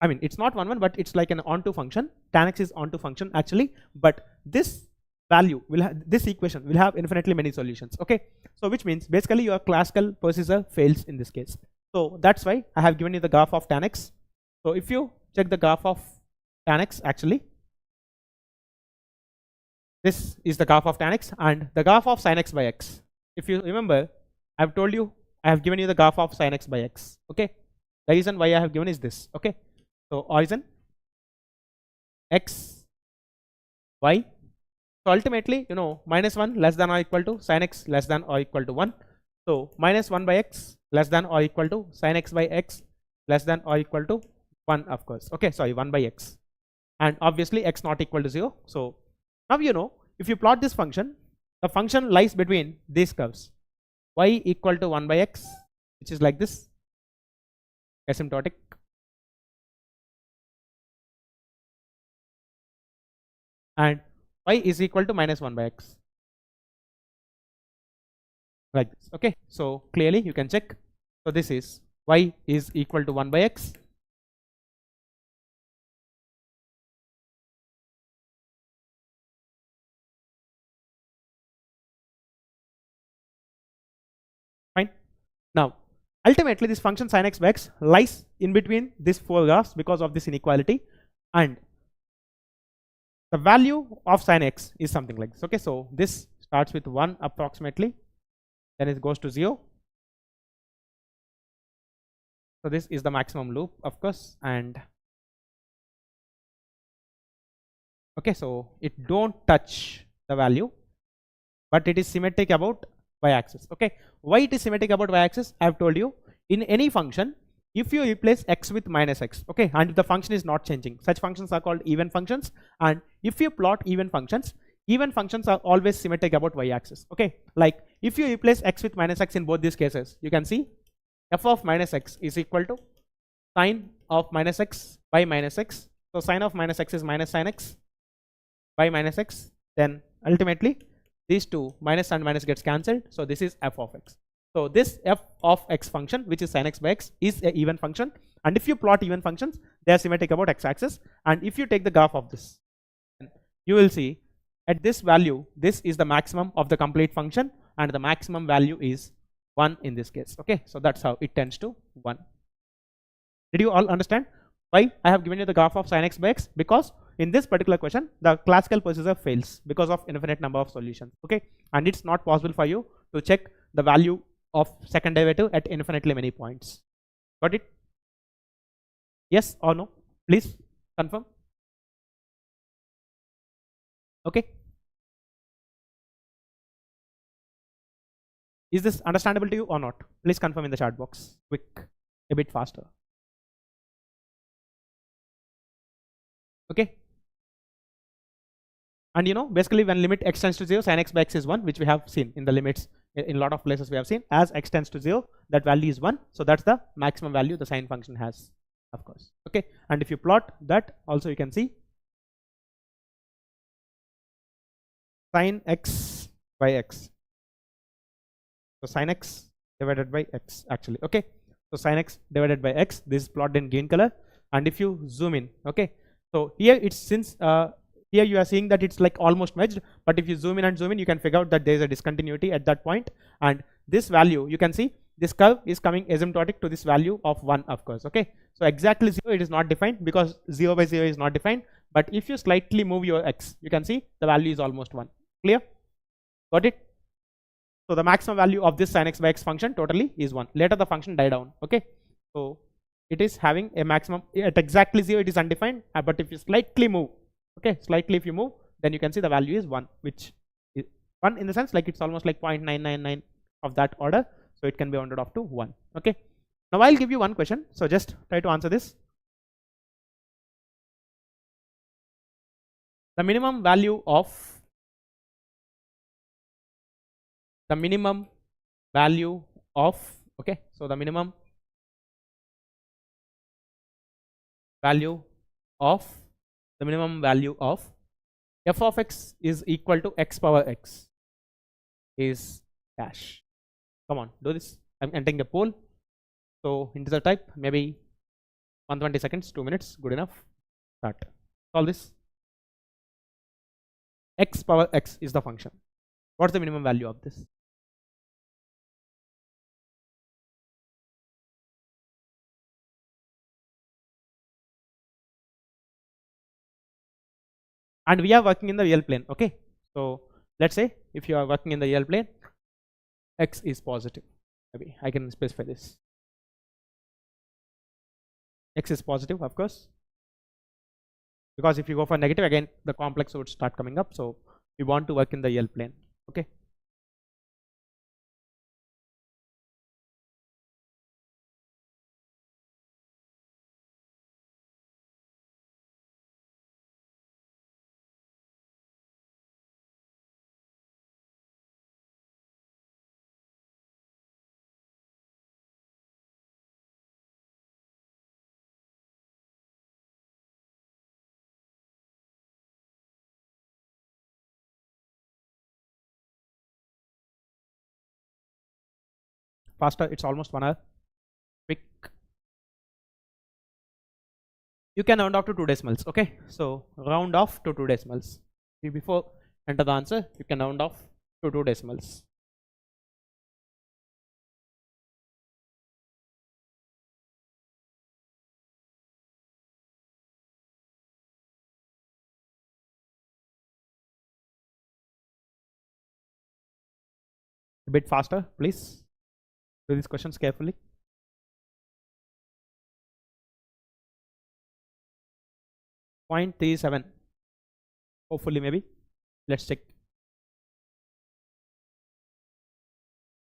Speaker 1: I mean, it's not one, but it's like an onto function. Tan x is onto function actually, but this value will have, this equation will have infinitely many solutions. Okay, so which means basically your classical procedure fails in this case. So that's why I have given you the graph of tan x. So if you check the graph of tan x, actually this is the graph of tan x and the graph of sin x by x. If you remember, I have told you I have given you the graph of sin x by x. Okay, the reason why I have given is this. Okay, so origin x, y. So ultimately, you know, -1 less than or equal to sin x less than or equal to 1. So -1 by x less than or equal to sin x by x less than or equal to 1, of course. Okay, sorry, 1 by x, and obviously x not equal to 0. So now you know, if you plot this function, the function lies between these curves, y equal to 1 by x, which is like this, asymptotic, and y is equal to -1 by x, like this. Okay, so clearly you can check. So this is y is equal to 1 by x, fine. Now ultimately this function sin x by x lies in between these four graphs because of this inequality, and the value of sin x is something like this. Okay, so this starts with 1 approximately, then it goes to 0. So this is the maximum loop, of course, and okay, so it don't touch the value, but it is symmetric about y-axis. Okay, why it is symmetric about y-axis? I have told you, in any function, if you replace x with minus x, okay, and if the function is not changing, such functions are called even functions. And if you plot even functions are always symmetric about y-axis, okay. Like if you replace x with minus x in both these cases, you can see f of minus x is equal to sine of minus x by minus x. So sine of minus x is minus sine x by minus x. Then ultimately these two minus and minus gets cancelled, so this is f of x. So this f of x function, which is sin x by x, is an even function, and if you plot even functions, they are symmetric about x-axis. And if you take the graph of this, you will see at this value, this is the maximum of the complete function, and the maximum value is 1 in this case, okay. So that's how it tends to 1. Did you all understand why I have given you the graph of sin x by x? Because in this particular question, the classical procedure fails because of infinite number of solutions, okay, and it's not possible for you to check the value of second derivative at infinitely many points. Got it? Yes or no? Please confirm. Okay. Is this understandable to you or not? Please confirm in the chat box. Quick, a bit faster. Okay. And you know, basically when limit x tends to 0, sin x by x is 1, which we have seen in the limits. In a lot of places we have seen, as x tends to 0, that value is 1. So that's the maximum value the sine function has, of course. Okay. And if you plot that, also you can see sin x by x. So sin x divided by x actually, okay. So sin x divided by x, this is plotted in green color. And if you zoom in, okay, so here it's since here you are seeing that it's like almost merged, but if you zoom in and zoom in, you can figure out that there is a discontinuity at that point. And this value, you can see this curve is coming asymptotic to this value of 1, of course, okay. So exactly 0 it is not defined because 0 by 0 is not defined, but if you slightly move your x, you can see the value is almost 1. Clear? Got it? So the maximum value of this sin x by x function totally is 1. Later the function die down, okay. So it is having a maximum at exactly 0, it is undefined, but if you slightly move, okay, slightly if you move, then you can see the value is 1, which is 1 in the sense like it's almost like 0.999 of that order, so it can be rounded off to 1, okay. Now I'll give you one question, so just try to answer this. The minimum value of okay, so the minimum value of f of x is equal to x power x is dash. Come on, do this. I'm entering a poll. So into the type, maybe 120 seconds, 2 minutes, good enough. Start. Solve this. X power x is the function. What's the minimum value of this? And we are working in the real plane, okay. So let's say if you are working in the real plane, x is positive. Maybe I can specify this. X is positive, of course, because if you go for negative, again the complex would start coming up. So we want to work in the real plane, okay. Faster, it's almost 1 hour. Quick. You can round off to 2 decimals, okay. So round off to 2 decimals. Before enter the answer, you can round off to 2 decimals. A bit faster, please. Do these questions carefully. .37. Hopefully, maybe. Let's check.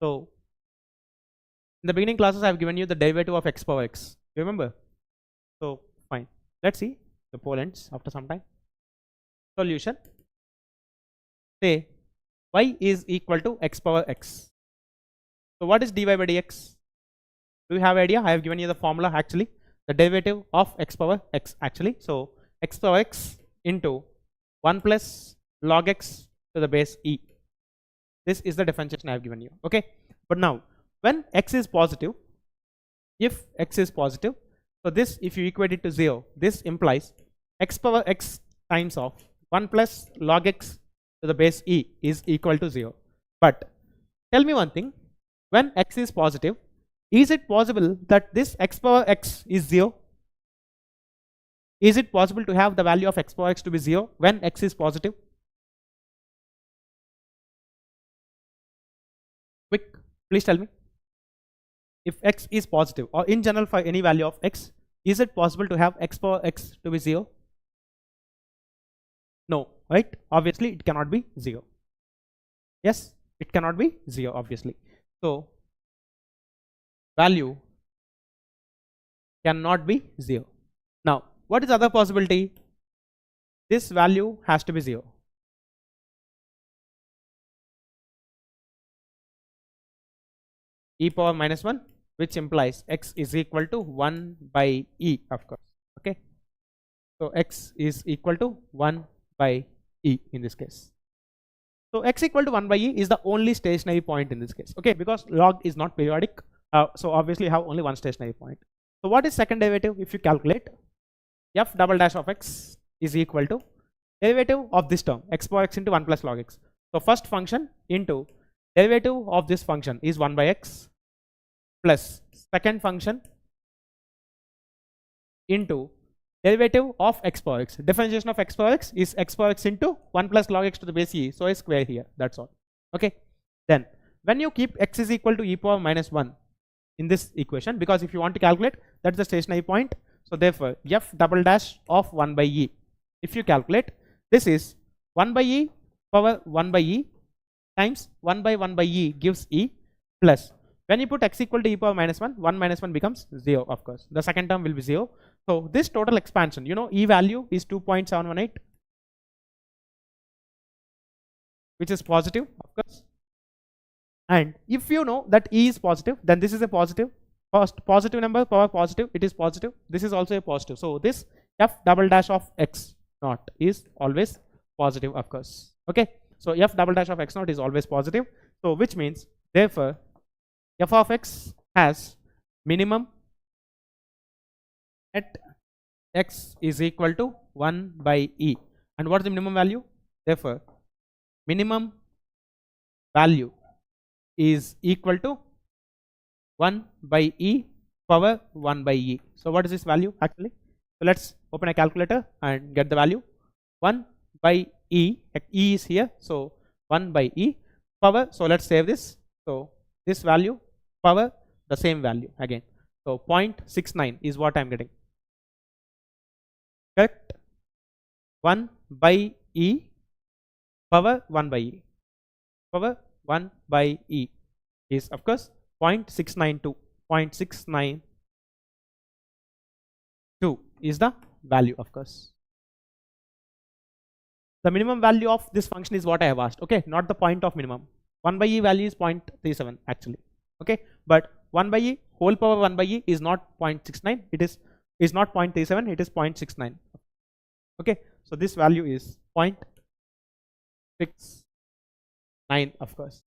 Speaker 1: So In the beginning classes, I have given you the derivative of x power x. Remember? So fine. Let's see the pole ends after some time. Solution. Say y is equal to x power x. So what is dy by dx? Do you have idea? I have given you the formula actually. The derivative of x power x actually. So x power x into 1 plus log x to the base e. This is the differentiation I have given you. Okay. But now when x is positive, if x is positive, so this, if you equate it to 0, this implies x power x times of 1 plus log x to the base e is equal to 0. But tell me one thing, when x is positive, is it possible that this x power x is 0? Is it possible to have the value of x power x to be 0 when x is positive? Quick, please tell me. If x is positive, or in general for any value of x, is it possible to have x power x to be 0? No, right? Obviously it cannot be 0. Yes, it cannot be 0 obviously. So value cannot be 0. Now what is the other possibility? This value has to be 0. E power minus 1, which implies x is equal to 1 by e, of course. Okay, so x is equal to 1 by e in this case. So x equal to 1 by e is the only stationary point in this case. Okay, because log is not periodic, so obviously you have only one stationary point. So what is second derivative? If you calculate, f double dash of x is equal to derivative of this term, x power x into 1 plus log x. So first function into derivative of this function is 1 by x plus second function into derivative of x power x. Differentiation of x power x is x power x into 1 plus log x to the base e, so a square here, that's all. Okay, then when you keep x is equal to e power minus 1 in this equation, because if you want to calculate, that's the stationary point, so therefore f double dash of 1 by e, if you calculate, this is 1 by e power 1 by e times 1 by e gives e, plus when you put x equal to e power minus 1, 1 minus 1 becomes 0, of course. The second term will be 0. So this total expansion, you know, e value is 2.718, which is positive, of course. And if you know that e is positive, then this is a positive. Positive number power positive, it is positive. This is also a positive. So this f double dash of x naught is always positive, of course. Okay, so f double dash of x naught is always positive. So which means, therefore, f of x has minimum at x is equal to 1 by e. And what is the minimum value? Therefore, minimum value is equal to 1 by e power 1 by e. So what is this value actually? So let's open a calculator and get the value. 1 by e, e is here, so 1 by e power, so let's save this. So this value power the same value again, so 0.69 is what I'm getting. Correct? 1 by e power 1 by e power 1 by e is of course 0.692. 0.692 is the value, of course. The minimum value of this function is what I have asked. Okay, not the point of minimum. 1 by e value is 0.37 actually. Okay, but 1 by e whole power 1 by e is not 0.69, it is not 0.37, it is 0.69. Okay, so this value is 0.69, of course.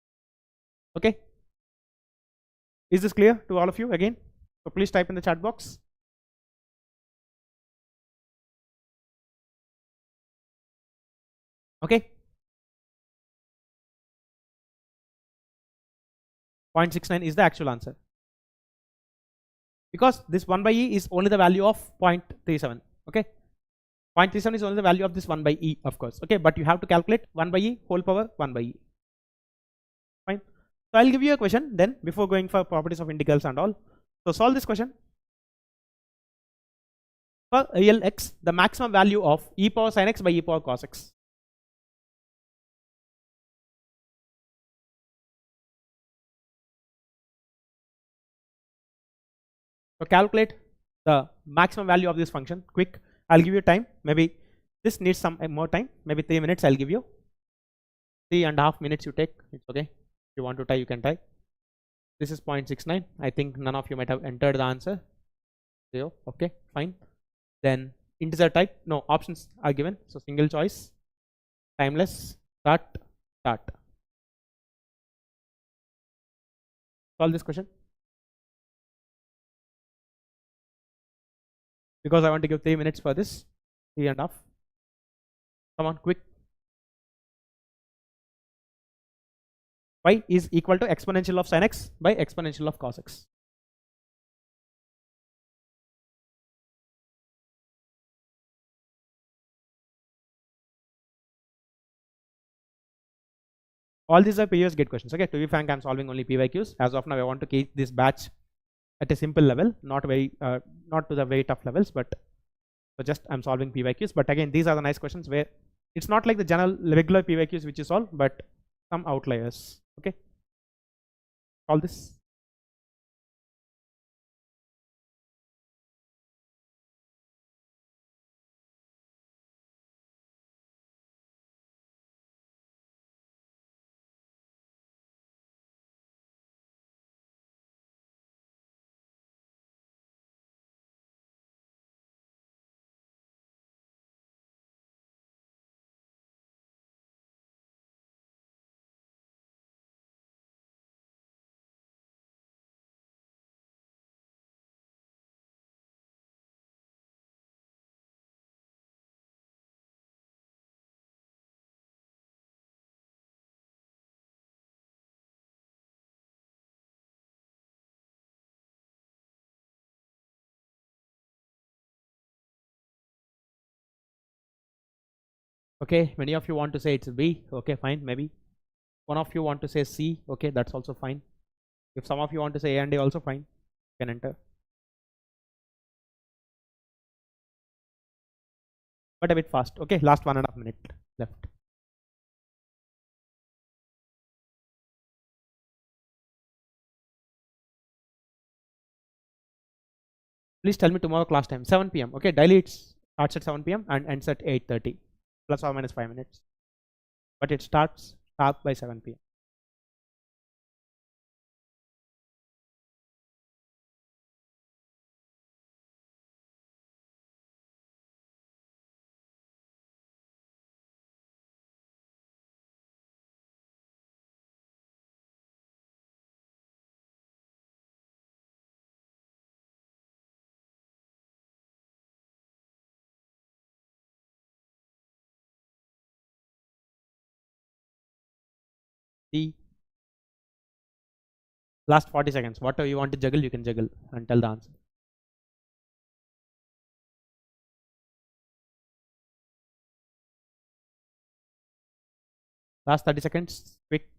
Speaker 1: Okay, is this clear to all of you again? So please type in the chat box. Okay, 0.69 is the actual answer, because this 1 by e is only the value of 0.37. Okay, 0.37 is only the value of this 1 by e, of course. Okay, but you have to calculate 1 by e whole power 1 by e. Fine. So I'll give you a question then before going for properties of integrals and all. So solve this question. For real x, the maximum value of e power sin x by e power cos x. So calculate the maximum value of this function quick. I'll give you time. Maybe this needs some more time. Maybe 3 minutes I'll give you. 3.5 minutes you take. It's okay. If you want to type, you can type. This is 0.69. I think none of you might have entered the answer. 0. Okay, fine. Then integer type. No, options are given. So single choice. Timeless. Start. Solve this question. Because I want to give 3 minutes for this. 3.5. Come on, quick. Y is equal to exponential of sin x by exponential of cos x. All these are previous gate questions. Okay, to be frank, I'm solving only PYQs. As of now, I want to keep this batch at a simple level, not to the very tough levels, but so just I'm solving PYQs. But again, these are the nice questions where it's not like the general regular PYQs which you solve, but some outliers. Okay, solve this. Okay, many of you want to say it's B. Okay, fine, maybe. One of you want to say C. Okay, that's also fine. If some of you want to say A and A, also fine. You can enter. But a bit fast. Okay, last 1.5 minutes left. Please tell me tomorrow class time. 7 p.m. Okay, daily it starts at 7 p.m. and ends at 8:30. Plus or minus 5 minutes. But it starts sharp by 7 p.m. The last 40 seconds. Whatever you want to juggle, you can juggle and tell the answer. Last 30 seconds. Quick.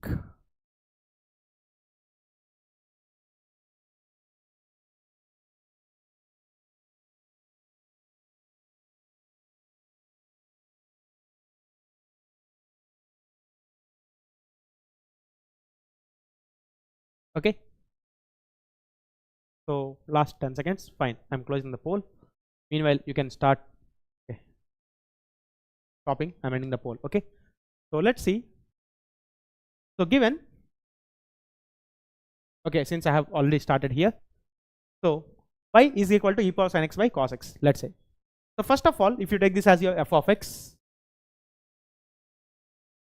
Speaker 1: Okay. So last 10 seconds. Fine. I'm closing the poll. Meanwhile, you can start. Okay. Stopping. I'm ending the poll. Okay. So let's see. So given. Okay, since I have already started here. So y is equal to e power sin x by cos x. Let's say. So first of all, if you take this as your f of x,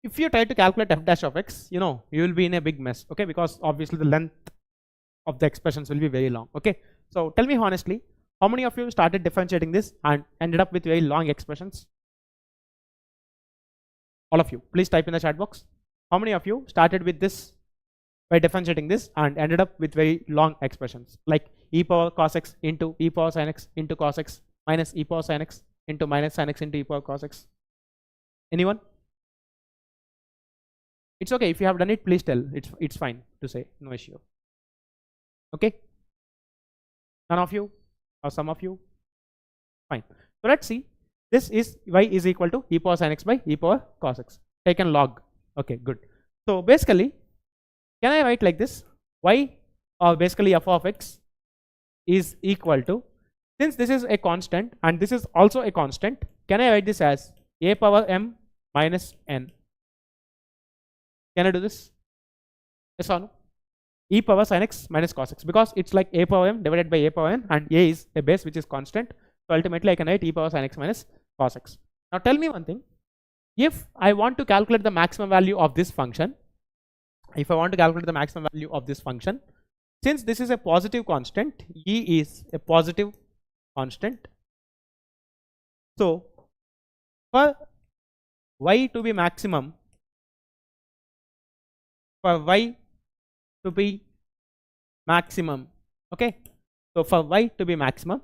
Speaker 1: if you try to calculate f dash of x, you will be in a big mess. Okay, because obviously the length of the expressions will be very long. Okay, so tell me honestly, how many of you started differentiating this and ended up with very long expressions? All of you, please type in the chat box. How many of you started with this by differentiating this and ended up with very long expressions like e power cos x into e power sin x into cos x minus e power sin x into minus sin x into e power cos x? Anyone? It's okay if you have done it, please tell. It's fine to say, no issue. Okay, none of you or some of you? Fine. So let's see. This is y is equal to e power sin x by e power cos x, taken log. Okay, good. So basically, can I write like this? Y, or basically f of x, is equal to, since this is a constant and this is also a constant, can I write this as a power m minus n? Can I do this? Yes or no? E power sin x minus cos x, because it's like a power m divided by a power n, and a is a base which is constant. So ultimately I can write e power sin x minus cos x. Now tell me one thing. If I want to calculate the maximum value of this function, since this is a positive constant, e is a positive constant. So for y to be maximum, okay, so for y to be maximum,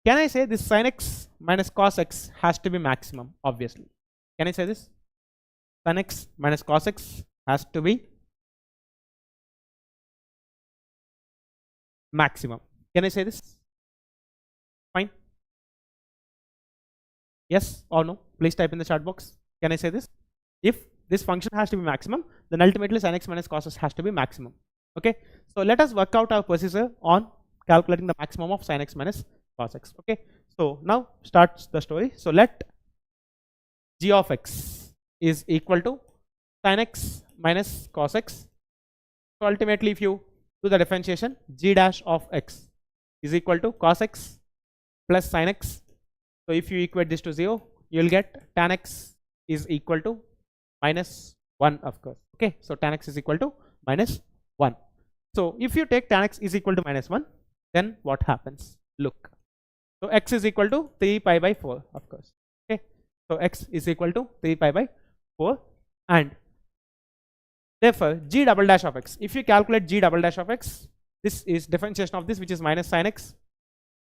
Speaker 1: can I say this sin x minus cos x has to be maximum? Obviously, can I say this? Sin x minus cos x has to be maximum. Can I say this? Fine. Yes or no? Please type in the chat box. Can I say this? If this function has to be maximum, then ultimately sin x minus cos x has to be maximum. Okay, so let us work out our procedure on calculating the maximum of sin x minus cos x. Okay, so now starts the story. So let g of x is equal to sin x minus cos x. So ultimately, if you do the differentiation, g dash of x is equal to cos x plus sin x. So if you equate this to 0, you will get tan x is equal to minus 1, of course. Okay, so tan x is equal to minus 1. So if you take tan x is equal to minus 1, then what happens? Look, so x is equal to 3 pi by 4, of course. Okay, so x is equal to 3 pi by 4, and therefore g double dash of x, if you calculate g double dash of x, this is differentiation of this, which is minus sin x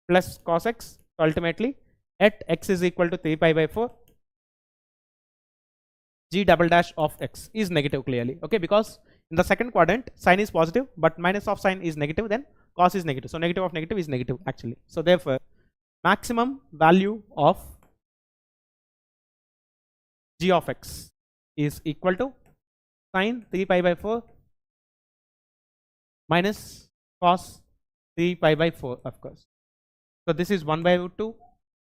Speaker 1: plus cos x. So ultimately at x is equal to 3 pi by 4, g double dash of x is negative clearly. Okay, because in the second quadrant sin is positive, but minus of sin is negative, then cos is negative. So negative of negative is negative actually. So therefore maximum value of g of x is equal to sin 3 pi by 4 minus cos 3 pi by 4, of course. So this is 1 by root 2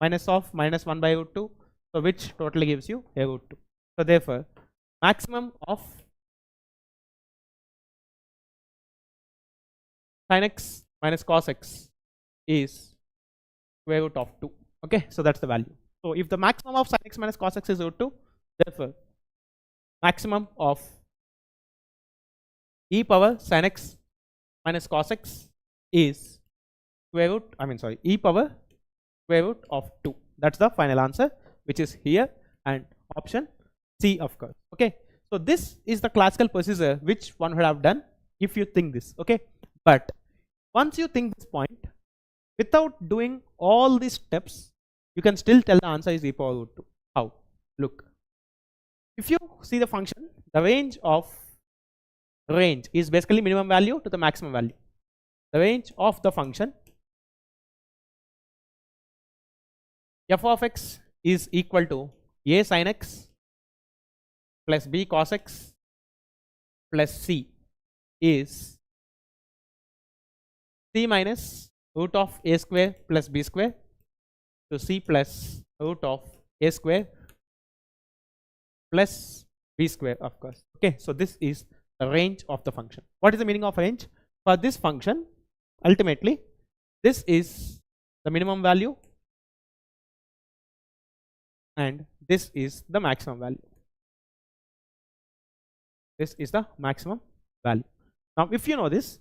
Speaker 1: minus of minus 1 by root 2, so which totally gives you a root 2. So therefore maximum of sin x minus cos x is square root of 2. Okay, so that's the value. So if the maximum of sin x minus cos x is root 2, therefore maximum of e power sin x minus cos x is e power square root of 2. That's the final answer, which is here, and option C, of course. Okay, so this is the classical procedure which one would have done if you think this. Okay, but once you think this point, without doing all these steps, you can still tell the answer is e power root 2. How? Look, if you see the function, the range is basically minimum value to the maximum value. The range of the function f of x is equal to a sin x plus b cos x plus c is c minus root of a square plus b square to c plus root of a square plus b square, of course. Okay, so this is the range of the function. What is the meaning of range? For this function, ultimately this is the minimum value and this is the maximum value. This is the maximum value. Now if you know this,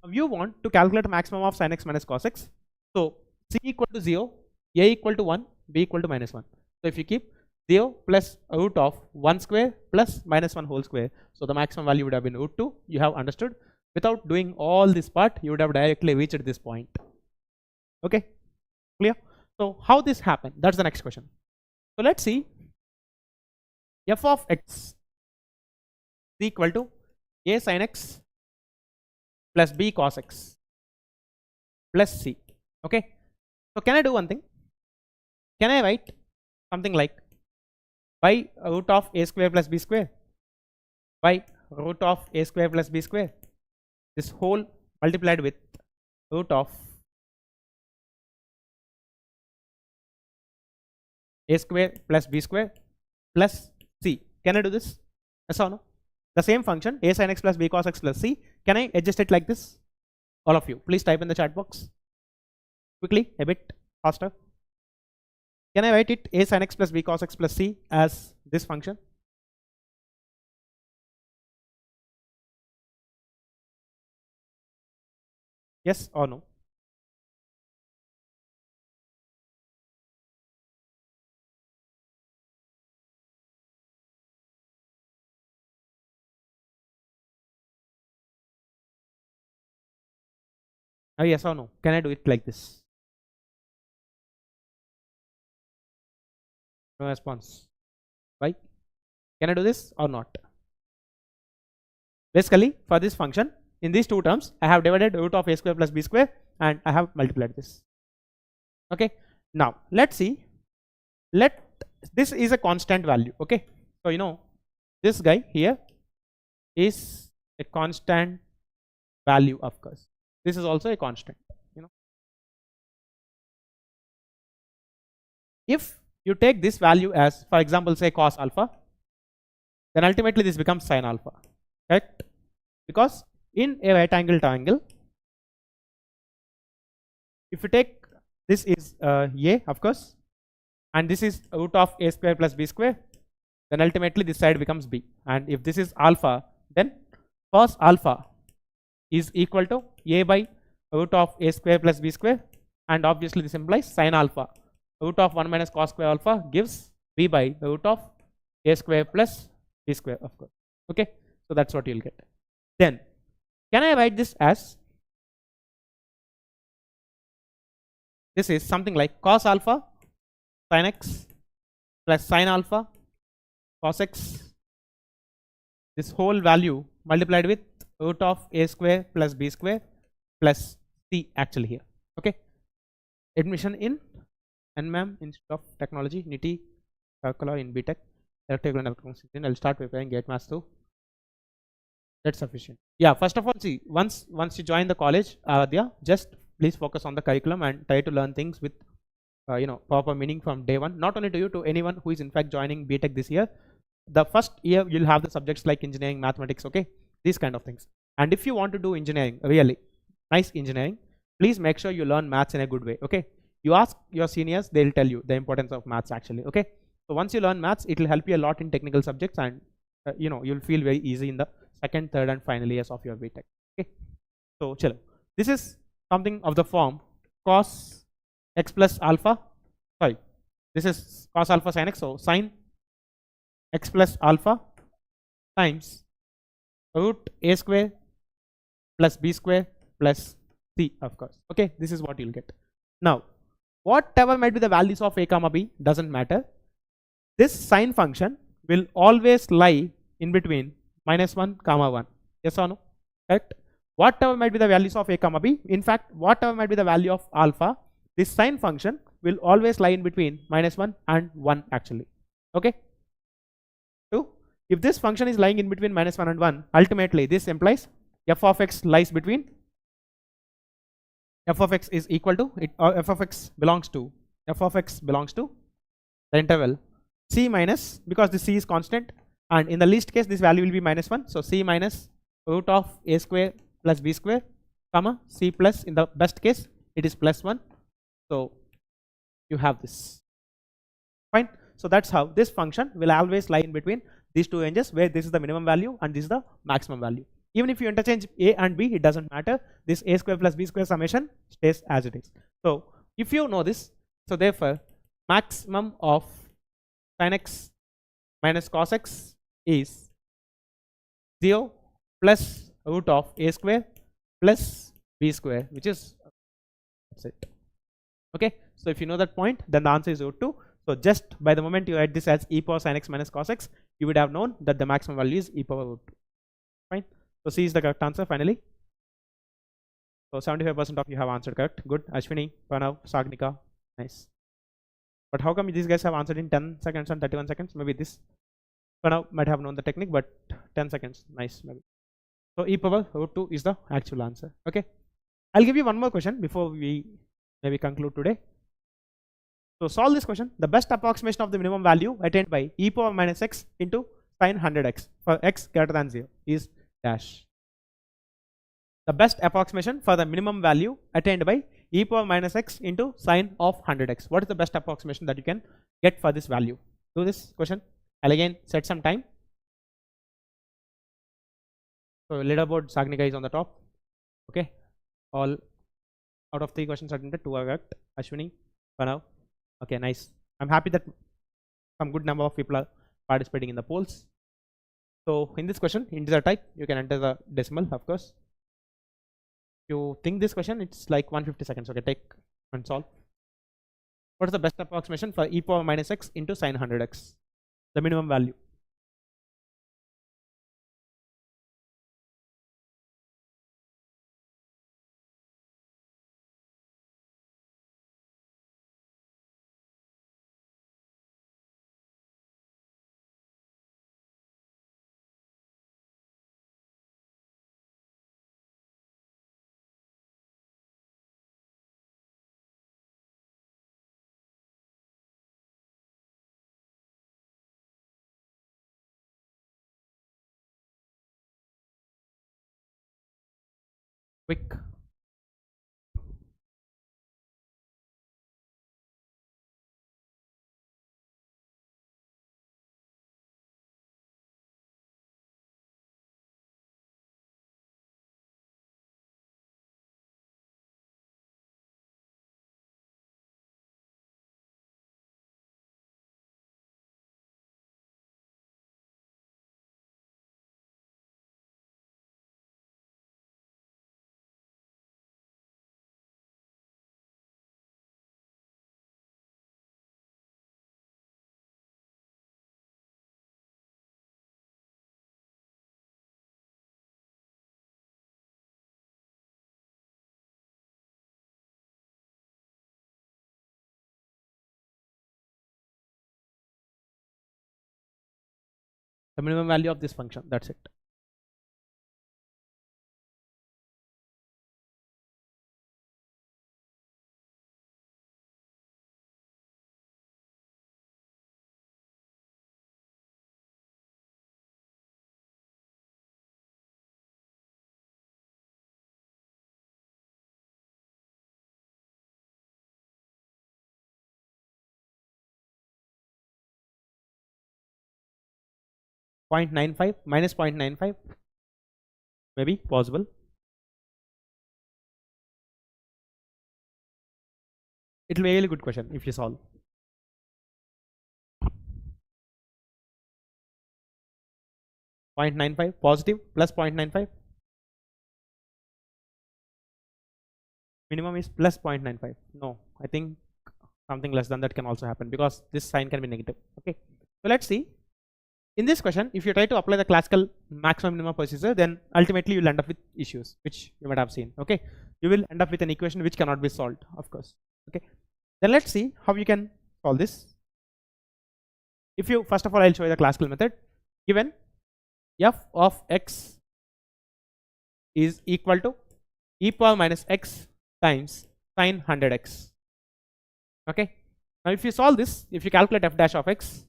Speaker 1: you want to calculate the maximum of sin x minus cos x. So c equal to 0, a equal to 1, b equal to minus 1. So if you keep 0 plus root of 1 square plus minus 1 whole square, so the maximum value would have been root 2. You have understood. Without doing all this part, you would have directly reached this point. Okay, clear? So how this happened? That's the next question. So let's see. F of x is equal to a sin x plus b cos x plus c. Okay, so can I do one thing? Can I write something like by root of a square plus b square by root of a square plus b square, this whole multiplied with root of a square plus b square plus c. Can I do this? Yes or no? The same function a sin x plus b cos x plus c. Can I adjust it like this? All of you, please type in the chat box quickly, a bit faster. Can I write it a sin x plus b cos x plus c as this function? Yes or no? Yes or no? Can I do it like this? No response. Why? Can I do this or not? Basically, for this function, in these two terms, I have divided root of a square plus b square and I have multiplied this. Okay. Now, let's see. This is a constant value. Okay. So, you know, this guy here is a constant value, of course. This is also a constant. You know, if you take this value as, for example, say cos alpha, then ultimately this becomes sin alpha, correct? Because in a right angle triangle, if you take this is a, of course, and this is root of a square plus b square, then ultimately this side becomes b. And if this is alpha, then cos alpha is equal to a by root of a square plus b square, and obviously this implies sin alpha. Root of 1 minus cos square alpha gives b by the root of a square plus b square, of course. Okay, so that's what you'll get. Then, can I write this as, this is something like cos alpha sin x plus sin alpha cos x, this whole value multiplied with root of a square plus b square plus c actually here. Okay, admission in NMAM Institute of Technology, NITI, Curricula in BTech, Electrical and Electronics. I'll start preparing GATE Maths 2. That's sufficient. Yeah, first of all, see, once you join the college, just please focus on the curriculum and try to learn things with proper meaning from day one. Not only to you, to anyone who is in fact joining BTech this year. The first year you'll have the subjects like engineering, mathematics, okay, these kind of things. And if you want to do engineering, really nice engineering, please make sure you learn maths in a good way. Okay, you ask your seniors, they'll tell you the importance of maths actually. Okay, so once you learn maths, it will help you a lot in technical subjects, and you'll feel very easy in the second, third and final years of your BTech. Okay, so chalo, this is something of the form cos x plus alpha, sorry, this is cos alpha sin x, so sin x plus alpha times root a square plus b square plus c, of course. Okay, this is what you'll get. Now, whatever might be the values of a comma b doesn't matter. This sine function will always lie in between -1, 1. Yes or no? Correct? Whatever might be the values of a comma b, in fact, whatever might be the value of alpha, this sine function will always lie in between -1 and 1 actually. Okay? So, if this function is lying in between -1 and 1, ultimately this implies f of x lies between, f of x is equal to, f of x belongs to the interval c minus, because the c is constant, and in the least case this value will be -1, so c minus root of a square plus b square, comma c plus, in the best case it is +1. So you have this. Fine. So that's how this function will always lie in between these two ranges, where this is the minimum value and this is the maximum value. Even if you interchange a and b, it doesn't matter. This a square plus b square summation stays as it is. So if you know this, so therefore maximum of sin x minus cos x is 0 plus root of a square plus b square, which is, that's it. Okay, so if you know that point, then the answer is root 2. So just by the moment you write this as e power sin x minus cos x, you would have known that the maximum value is e power root 2. Fine. So C is the correct answer finally. So 75% of you have answered correct. Good. Ashwini, Pranav, Sagnika, nice. But how come these guys have answered in 10 seconds and 31 seconds? Maybe this Pranav might have known the technique, but 10 seconds, nice maybe. So e power root 2 is the actual answer. Okay. I'll give you one more question before we maybe conclude today. So solve this question. The best approximation of the minimum value attained by e power minus x into sine 100x for x greater than 0 is dash. The best approximation for the minimum value attained by e power minus x into sine of 100x. What is the best approximation that you can get for this value? Do this question. I'll again set some time. So leaderboard Sagnika is on the top. Okay, all out of 3 questions attempted, 2 are correct. Ashwini, Pranav. Okay, nice. I'm happy that some good number of people are participating in the polls. So in this question, integer type, you can enter the decimal, of course. If you think this question, it's like 150 seconds. Okay, take and solve. What is the best approximation for e power minus x into sine 100x? The minimum value. Quick. The minimum value of this function. That's it. -0.95 minus 0.95, maybe possible. It will be a really good question if you solve. .95 positive plus 0.95. Minimum is plus 0.95. No, I think something less than that can also happen because this sign can be negative. Okay, so let's see. In this question, if you try to apply the classical maximum minimum procedure, then ultimately you will end up with issues which you might have seen. Okay, you will end up with an equation which cannot be solved, of course. Okay, then let's see how you can solve this. If you, first of all, I'll show you the classical method. Given f of x is equal to e power minus x times sine 100x. Okay, now if you solve this, if you calculate f dash of x,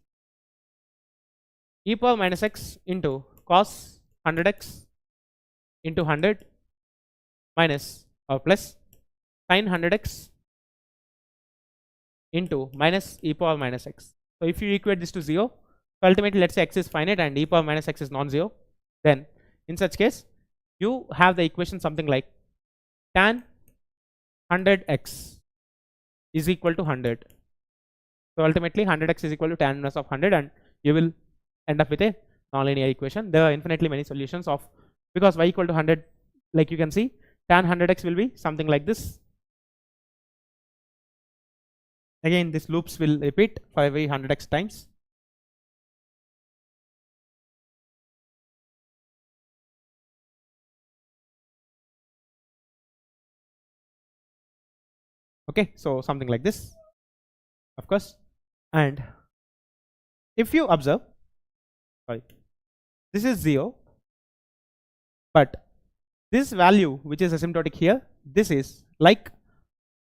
Speaker 1: e power minus x into cos 100x into 100 minus or plus sin 100x into minus e power minus x. So if you equate this to 0, so ultimately let's say x is finite and e power minus x is non-zero, then in such case you have the equation something like tan 100x is equal to 100. So ultimately 100x is equal to tan inverse of 100, and you will end up with a nonlinear equation. There are infinitely many solutions of, because y equal to 100, like you can see, tan 100x will be something like this. Again, these loops will repeat for every 100x times. Okay, so something like this, of course. And if you observe, sorry, this is 0, but this value which is asymptotic here, this is like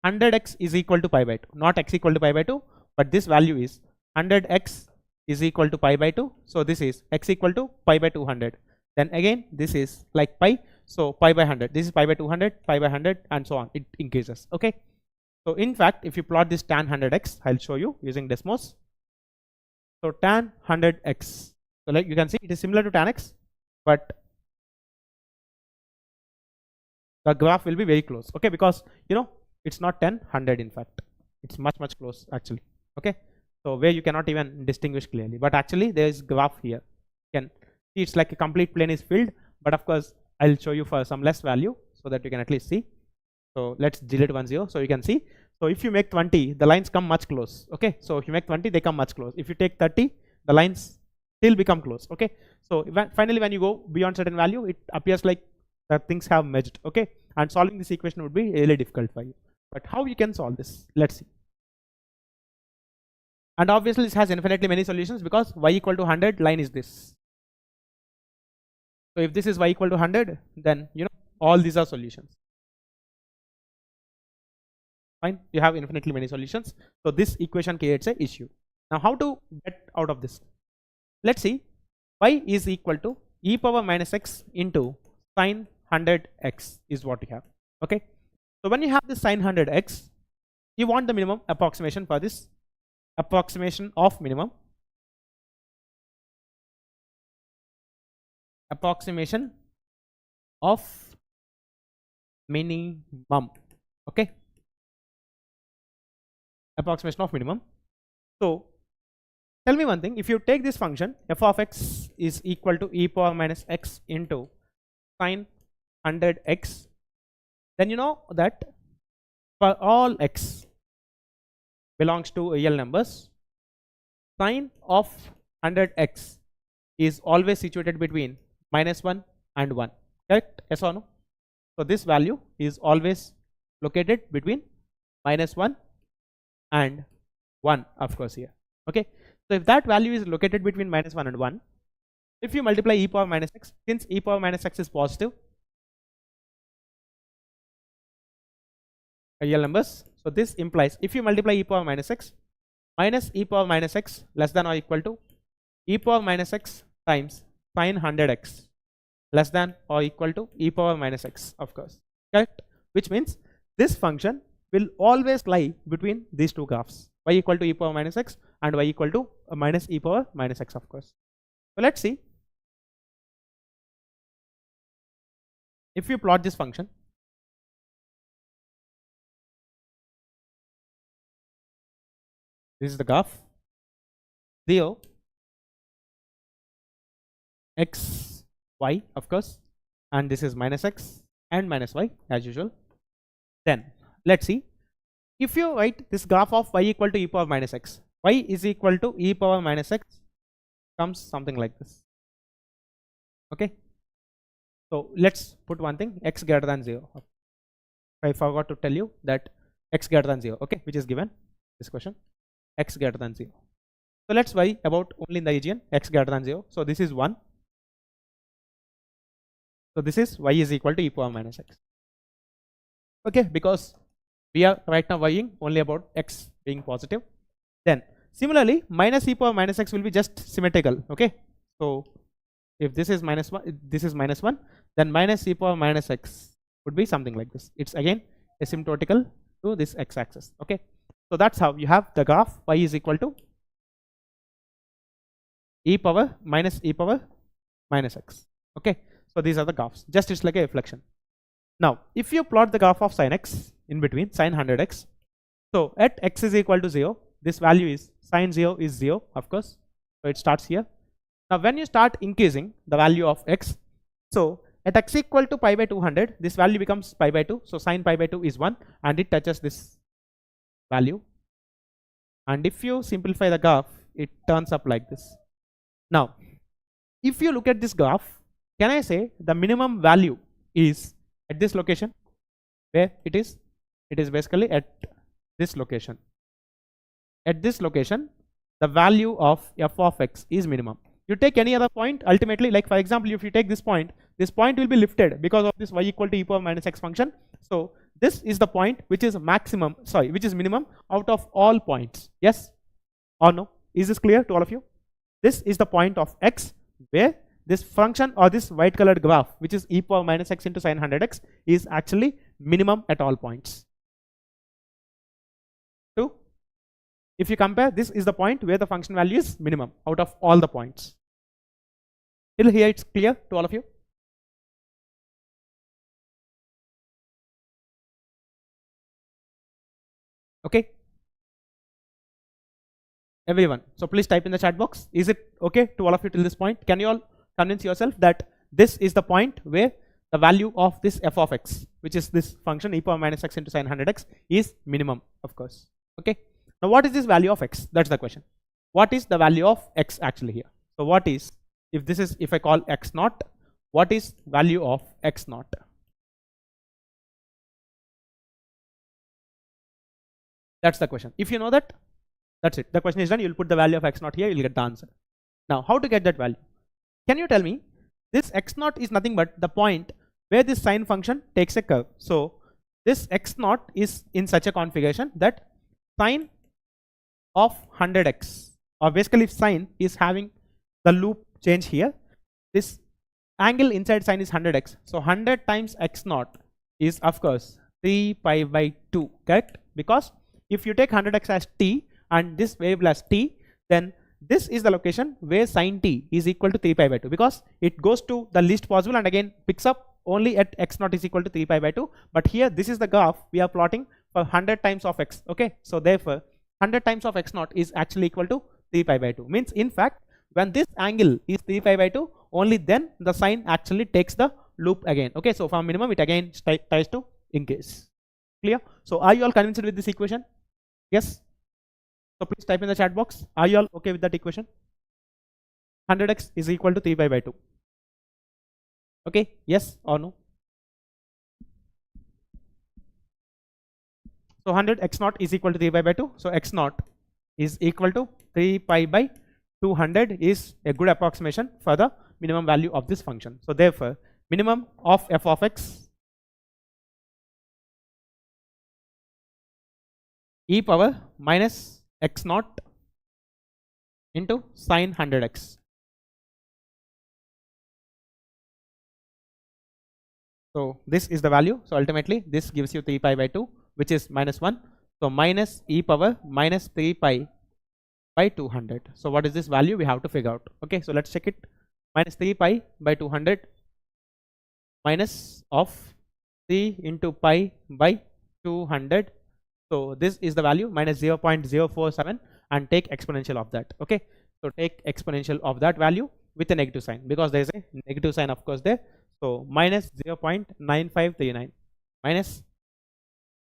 Speaker 1: 100x is equal to pi by 2, not x equal to pi by 2, but this value is 100x is equal to pi by 2. So this is x equal to pi by 200. Then again this is like pi, so pi by 100. This is pi by 200, pi by 100, and so on. It increases. Okay. So in fact, if you plot this tan 100x, I'll show you using Desmos. So tan 100x. So like you can see, it is similar to tan x, but the graph will be very close. Okay, because you know it's not 10, 100. In fact, it's much close actually. Okay. So where you cannot even distinguish clearly, but actually there is graph here. You can see it's like a complete plane is filled, but of course I'll show you for some less value so that you can at least see. So let's delete 1 0 so you can see. So if you make 20, the lines come much close. Okay. So if you make 20, they come much close. If you take 30, the lines still become close. Okay. So finally when you go beyond certain value, it appears like that things have merged. Okay. And solving this equation would be really difficult for you. But how you can solve this? Let's see. And obviously this has infinitely many solutions because y equal to 100 line is this. So if this is y equal to 100, then you know all these are solutions. Fine, you have infinitely many solutions. So this equation creates an issue. Now how to get out of this? Let's see. Y is equal to e power minus x into sine 100x is what you have. Okay. So when you have this sine 100x, you want the minimum approximation for this. Approximation of minimum. Approximation of minimum. Okay. Approximation of minimum. So tell me one thing, if you take this function f of x is equal to e power minus x into sine 100x, then you know that for all x belongs to real numbers, sine of 100x is always situated between -1 and 1. Correct? Yes or no? So this value is always located between -1 and 1, of course here. Okay. So if that value is located between -1 and 1, if you multiply e power minus x, since e power minus x is positive real numbers, so this implies if you multiply e power minus x minus e power minus x less than or equal to e power minus x times sine 100x less than or equal to e power minus x, of course. Correct? Which means this function will always lie between these two graphs, y equal to e power minus x and y equal to minus e power minus x, of course. So let's see. If you plot this function, this is the graph 0 x y, of course, and this is minus x and minus y as usual. Then let's see, if you write this graph of y equal to e power minus x, y is equal to e power minus x comes something like this. Okay. So let's put one thing, x greater than 0. I forgot to tell you that x greater than 0, okay, which is given this question, x greater than 0. So let's worry about only in the region x greater than 0. So this is 1. So this is y is equal to e power minus x. Okay, because we are right now worrying only about x being positive. Then similarly minus e power minus x will be just symmetrical. Okay, so if this is -1, this is -1, then minus e power minus x would be something like this. It's again asymptotical to this x axis. Okay, so that's how you have the graph y is equal to e power minus x. Okay, so these are the graphs, just it's like a reflection. Now if you plot the graph of sin x in between sin 100x, so at x is equal to 0, this value is sin 0 is 0, of course, so it starts here. Now when you start increasing the value of x, so at x equal to pi by 200, this value becomes pi by 2, so sin pi by 2 is 1 and it touches this value, and if you simplify the graph, it turns up like this. Now if you look at this graph, can I say the minimum value is at this location? Where it is? It is basically at this location. At this location, the value of f of x is minimum. You take any other point, ultimately, like for example, if you take this point will be lifted because of this y equal to e power minus x function. So this is the point which is maximum, sorry, which is minimum out of all points. Yes, or no? Is this clear to all of you? This is the point of x where this function or this white colored graph, which is e power minus x into sin 100x, is actually minimum at all points. 2. If you compare, this is the point where the function value is minimum out of all the points. Till here it's clear to all of you? Okay. Everyone, so please type in the chat box. Is it okay to all of you till this point? Can you all convince yourself that this is the point where the value of this f of x, which is this function e power minus x into sin 100x, is minimum, of course. Okay. Now what is this value of x? That's the question. What is the value of x actually here? So what is, if I call x naught, what is value of x naught? That's the question. If you know that, that's it. The question is done. You'll put the value of x naught here, you'll get the answer. Now, how to get that value? Can you tell me, this x naught is nothing but the point where this sine function takes a curve. So this x naught is in such a configuration that sine of 100x, or basically if sine is having the loop change here, this angle inside sine is 100x. So 100 times x naught is of course 3 pi by 2, correct? Because if you take 100x as t and this variable as t, then this is the location where sin t is equal to 3 pi by 2, because it goes to the least possible and again picks up only at x naught is equal to 3 pi by 2. But here this is the graph we are plotting for 100 times of x. Okay, so therefore 100 times of x naught is actually equal to 3 pi by 2. Means in fact, when this angle is 3 pi by 2, only then the sine actually takes the loop again. Okay, so from minimum it again tries to increase. Clear? So are you all convinced with this equation? Yes? So please type in the chat box. Are you all okay with that equation? 100x is equal to 3 pi by 2. Okay, yes or no? So 100 x naught is equal to 3 pi by 2. So x naught is equal to 3 pi by 200 is a good approximation for the minimum value of this function. So therefore, minimum of f of x e power minus x naught into sin 100x. So this is the value. So ultimately this gives you 3 pi by 2, which is minus 1. So minus e power minus 3 pi by 200. So what is this value? We have to figure out. Okay, so let's check it. Minus 3 pi by 200 minus of 3 into pi by 200. So this is the value, minus 0.047, and take exponential of that. Okay, so take exponential of that value with a negative sign, because there is a negative sign of course there. So minus 0.9539 minus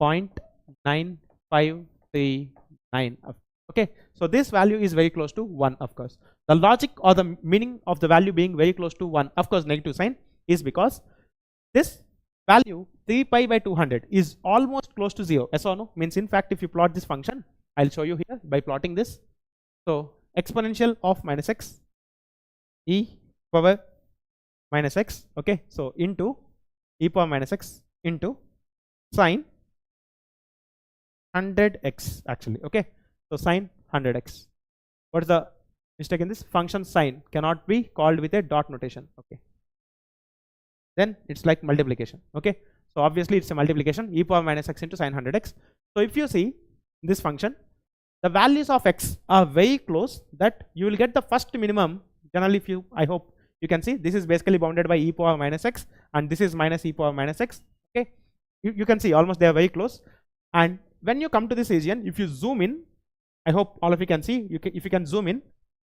Speaker 1: 0.9539. Okay, so this value is very close to 1 of course. The logic or the meaning of the value being very close to 1, of course negative sign, is because this value 3 pi by 200 is almost close to 0. Yes or no? Means in fact if you plot this function, I'll show you here by plotting this. So exponential of minus x e power minus x, okay, so into e power minus x into sine 100x actually. Okay, so sine 100x. What is the mistake in this? Function sine cannot be called with a dot notation. Okay, then it's like multiplication. Okay, so obviously it's a multiplication, e power minus x into sine 100x. So if you see this function, the values of x are very close that you will get the first minimum. Generally, if you, I hope you can see, this is basically bounded by e power minus x and this is minus e power minus x. Okay, you can see almost they are very close. And when you come to this region, if you zoom in, I hope all of you can see, if you can zoom in,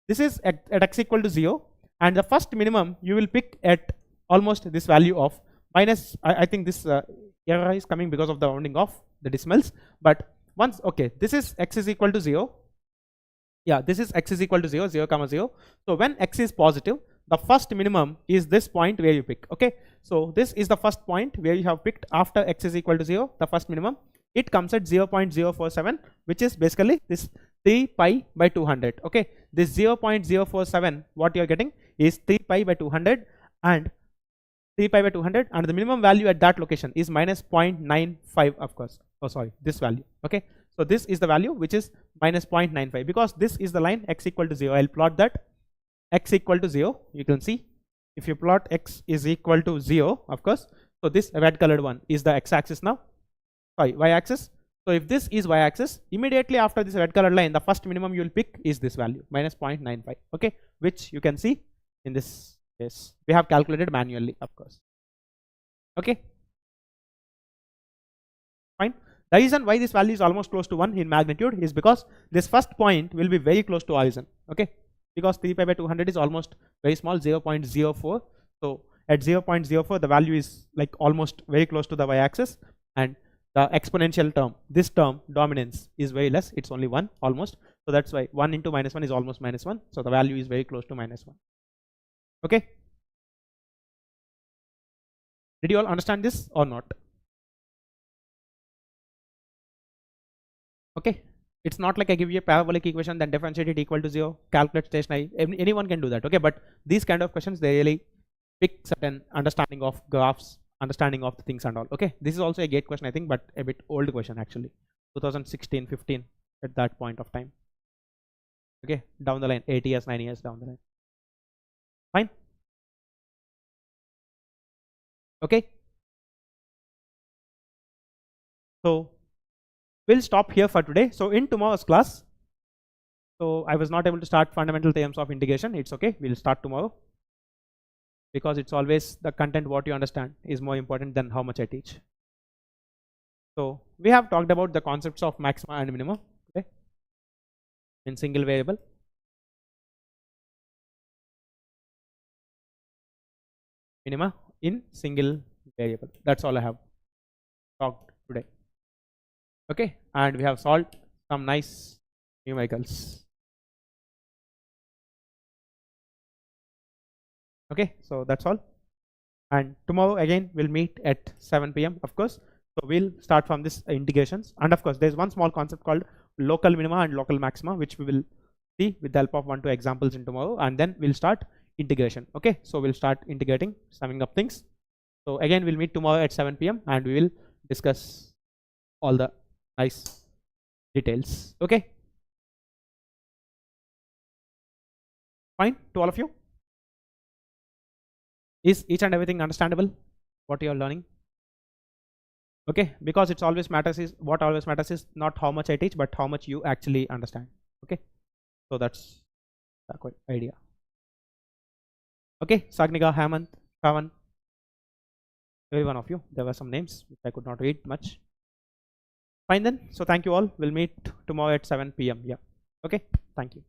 Speaker 1: this is at x equal to 0, and the first minimum you will pick at almost this value of minus, I think this error is coming because of the rounding of the decimals. But once, okay, this is x is equal to 0. Yeah, this is x is equal to 0, 0 comma 0. So when x is positive, the first minimum is this point where you pick. Okay, so this is the first point where you have picked after x is equal to 0, the first minimum. It comes at 0.047, which is basically this 3 pi by 200. Okay, this 0.047 what you are getting is 3 pi by 200 and 3 pi by 200, and the minimum value at that location is minus 0.95 of course. Oh sorry, this value. Okay, So this is the value which is minus 0.95, because this is the line x equal to 0. I'll plot that x equal to 0. You can see if you plot x is equal to 0, of course. So this red colored one is the x-axis now, sorry, y-axis. So if this is y-axis, immediately after this red colored line, the first minimum you will pick is this value, minus 0.95, okay, which you can see in this case. We have calculated manually, of course. Okay, fine. The reason why this value is almost close to 1 in magnitude is because this first point will be very close to origin, okay, because 3 pi by 200 is almost very small, 0.04. So at 0.04 the value is like almost very close to the y-axis, and the exponential term, this term dominance is very less, it's only 1 almost. So that's why 1 into minus 1 is almost minus 1. So the value is very close to minus 1. Okay, did you all understand this or not? Okay, it's not like I give you a parabolic equation then differentiate it equal to 0, calculate stationary. Anyone can do that, okay, but these kind of questions, they really pick certain understanding of graphs, understanding of the things and all. Okay, this is also a gate question, I think, but a bit old question actually, 2016-15 at that point of time. Okay, down the line, 8 years, 9 years down the line. Fine. Okay, so we'll stop here for today. So in tomorrow's class, so I was not able to start fundamental theorems of integration. It's okay, we'll start tomorrow, because it's always the content, what you understand is more important than how much I teach. So we have talked about the concepts of maxima and minima, okay, in single variable. Minima in single variable. That's all I have talked today. Okay, and we have solved some nice numericals. Okay, so that's all, and tomorrow again we'll meet at 7 p.m. of course. So we'll start from this integrations, and of course there's one small concept called local minima and local maxima, which we will see with the help of 1-2 examples in tomorrow, and then we'll start integration. Okay, so we'll start integrating, summing up things. So again we'll meet tomorrow at 7 p.m. and we will discuss all the nice details. Okay, fine to all of you. Is each and everything understandable what you are learning? Okay, because it's always matters is, what always matters is not how much I teach, but how much you actually understand. Okay, so that's the idea. Okay, Sagnika, Hamant, Pavan, every one of you. There were some names which I could not read much. Fine then, so thank you all. We'll meet tomorrow at 7 p.m. Yeah, okay, thank you.